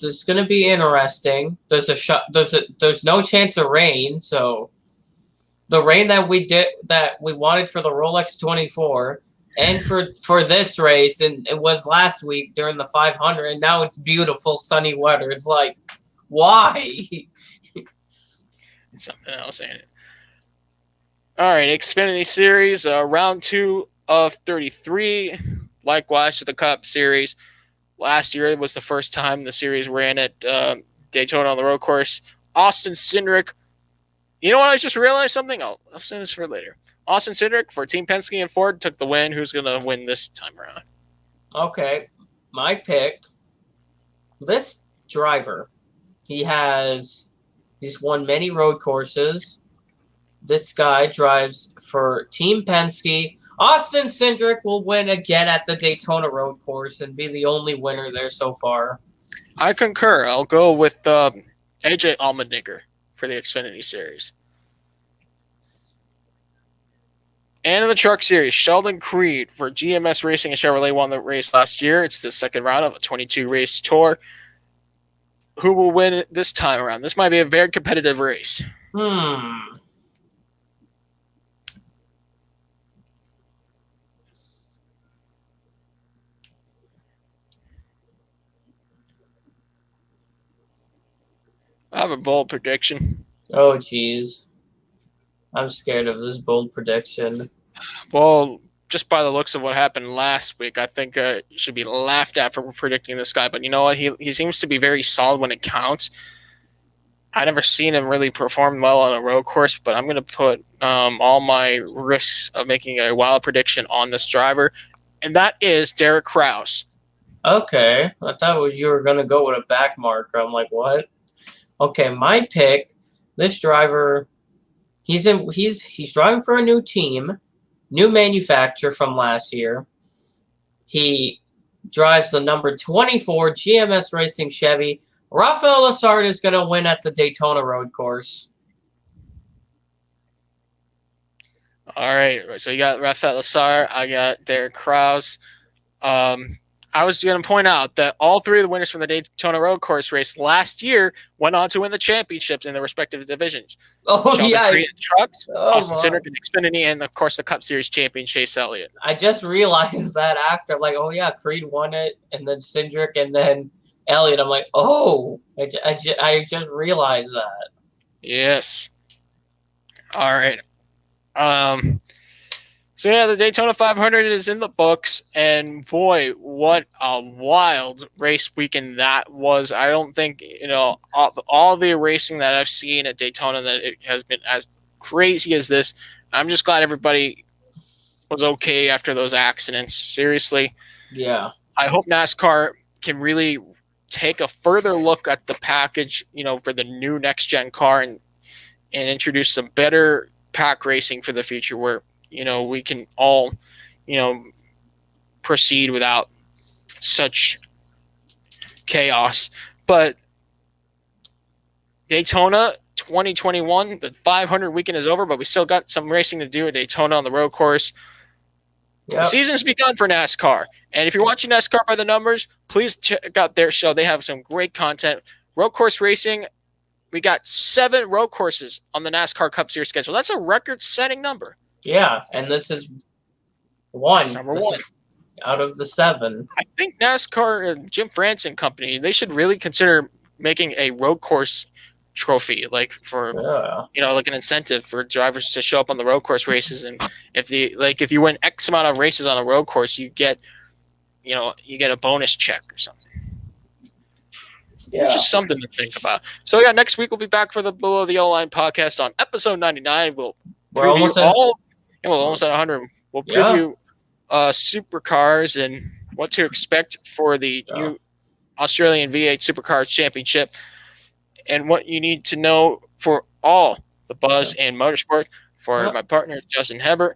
this is going to be interesting. There's no chance of rain, so the rain that we wanted for the Rolex 24 and for this race, and it was last week during the 500, and now it's beautiful sunny weather. It's like, why? Something else, ain't it? All right, Xfinity Series, round 2 of 33. Likewise to the Cup Series. Last year was the first time the series ran at Daytona on the road course. Austin Cindric. You know what? I just realized something. I'll say this for later. Austin Cindric for Team Penske and Ford took the win. Who's going to win this time around? Okay, my pick. This driver, he's won many road courses. This guy drives for Team Penske. Austin Cindric will win again at the Daytona road course and be the only winner there so far. I concur. I'll go with AJ Allmendinger for the Xfinity Series. And in the Truck Series, Sheldon Creed for GMS Racing and Chevrolet won the race last year. It's the second round of a 22-race tour. Who will win it this time around? This might be a very competitive race. I have a bold prediction. Oh, geez. I'm scared of this bold prediction. Well, just by the looks of what happened last week, I think he should be laughed at for predicting this guy. But you know what? He seems to be very solid when it counts. I never seen him really perform well on a road course, but I'm going to put all my risks of making a wild prediction on this driver, and that is Derek Kraus. Okay, I thought you were going to go with a back marker. I'm like, what? Okay, my pick, this driver, he's driving for a new team, new manufacturer from last year. He drives the number 24 GMS Racing Chevy. Rafael Lessard is going to win at the Daytona road course. All right, so you got Rafael Lessard. I got Derek Kraus. I was going to point out that all three of the winners from the Daytona road course race last year went on to win the championships in their respective divisions. Oh, Sheldon yeah. Creed Trucks, Austin my. Cindric and Xfinity, and, of course, the Cup Series champion, Chase Elliott. I just realized that after. Like, oh, yeah, Creed won it, and then Cindric, and then Elliott. I'm like, oh, I just realized that. Yes. All right. So, yeah, the Daytona 500 is in the books, and boy, what a wild race weekend that was. I don't think, all the racing that I've seen at Daytona that it has been as crazy as this. I'm just glad everybody was okay after those accidents. Seriously. Yeah. I hope NASCAR can really take a further look at the package, for the new next-gen car and introduce some better pack racing for the future where, we can all, proceed without such chaos. But Daytona 2021, the 500 weekend is over, but we still got some racing to do at Daytona on the road course. Yep. The season's begun for NASCAR. And if you're watching NASCAR by the numbers, please check out their show. They have some great content. Road course racing, we got 7 road courses on the NASCAR Cup Series schedule. That's a record-setting number. Yeah, and this is one. Number one. Out of the 7. I think NASCAR and Jim France and company, they should really consider making a road course trophy, like for like an incentive for drivers to show up on the road course races. And if you win X amount of races on a road course, you get a bonus check or something. Yeah. It's just something to think about. So yeah, next week we'll be back for the Below the O-Line podcast on episode 99. We're almost at 100. We'll preview supercars and what to expect for the new Australian V8 Supercars Championship and what you need to know for all the buzz and motorsport. For my partner, Justin Hebert,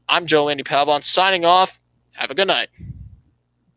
I'm Joe Landy Pavlon signing off. Have a good night.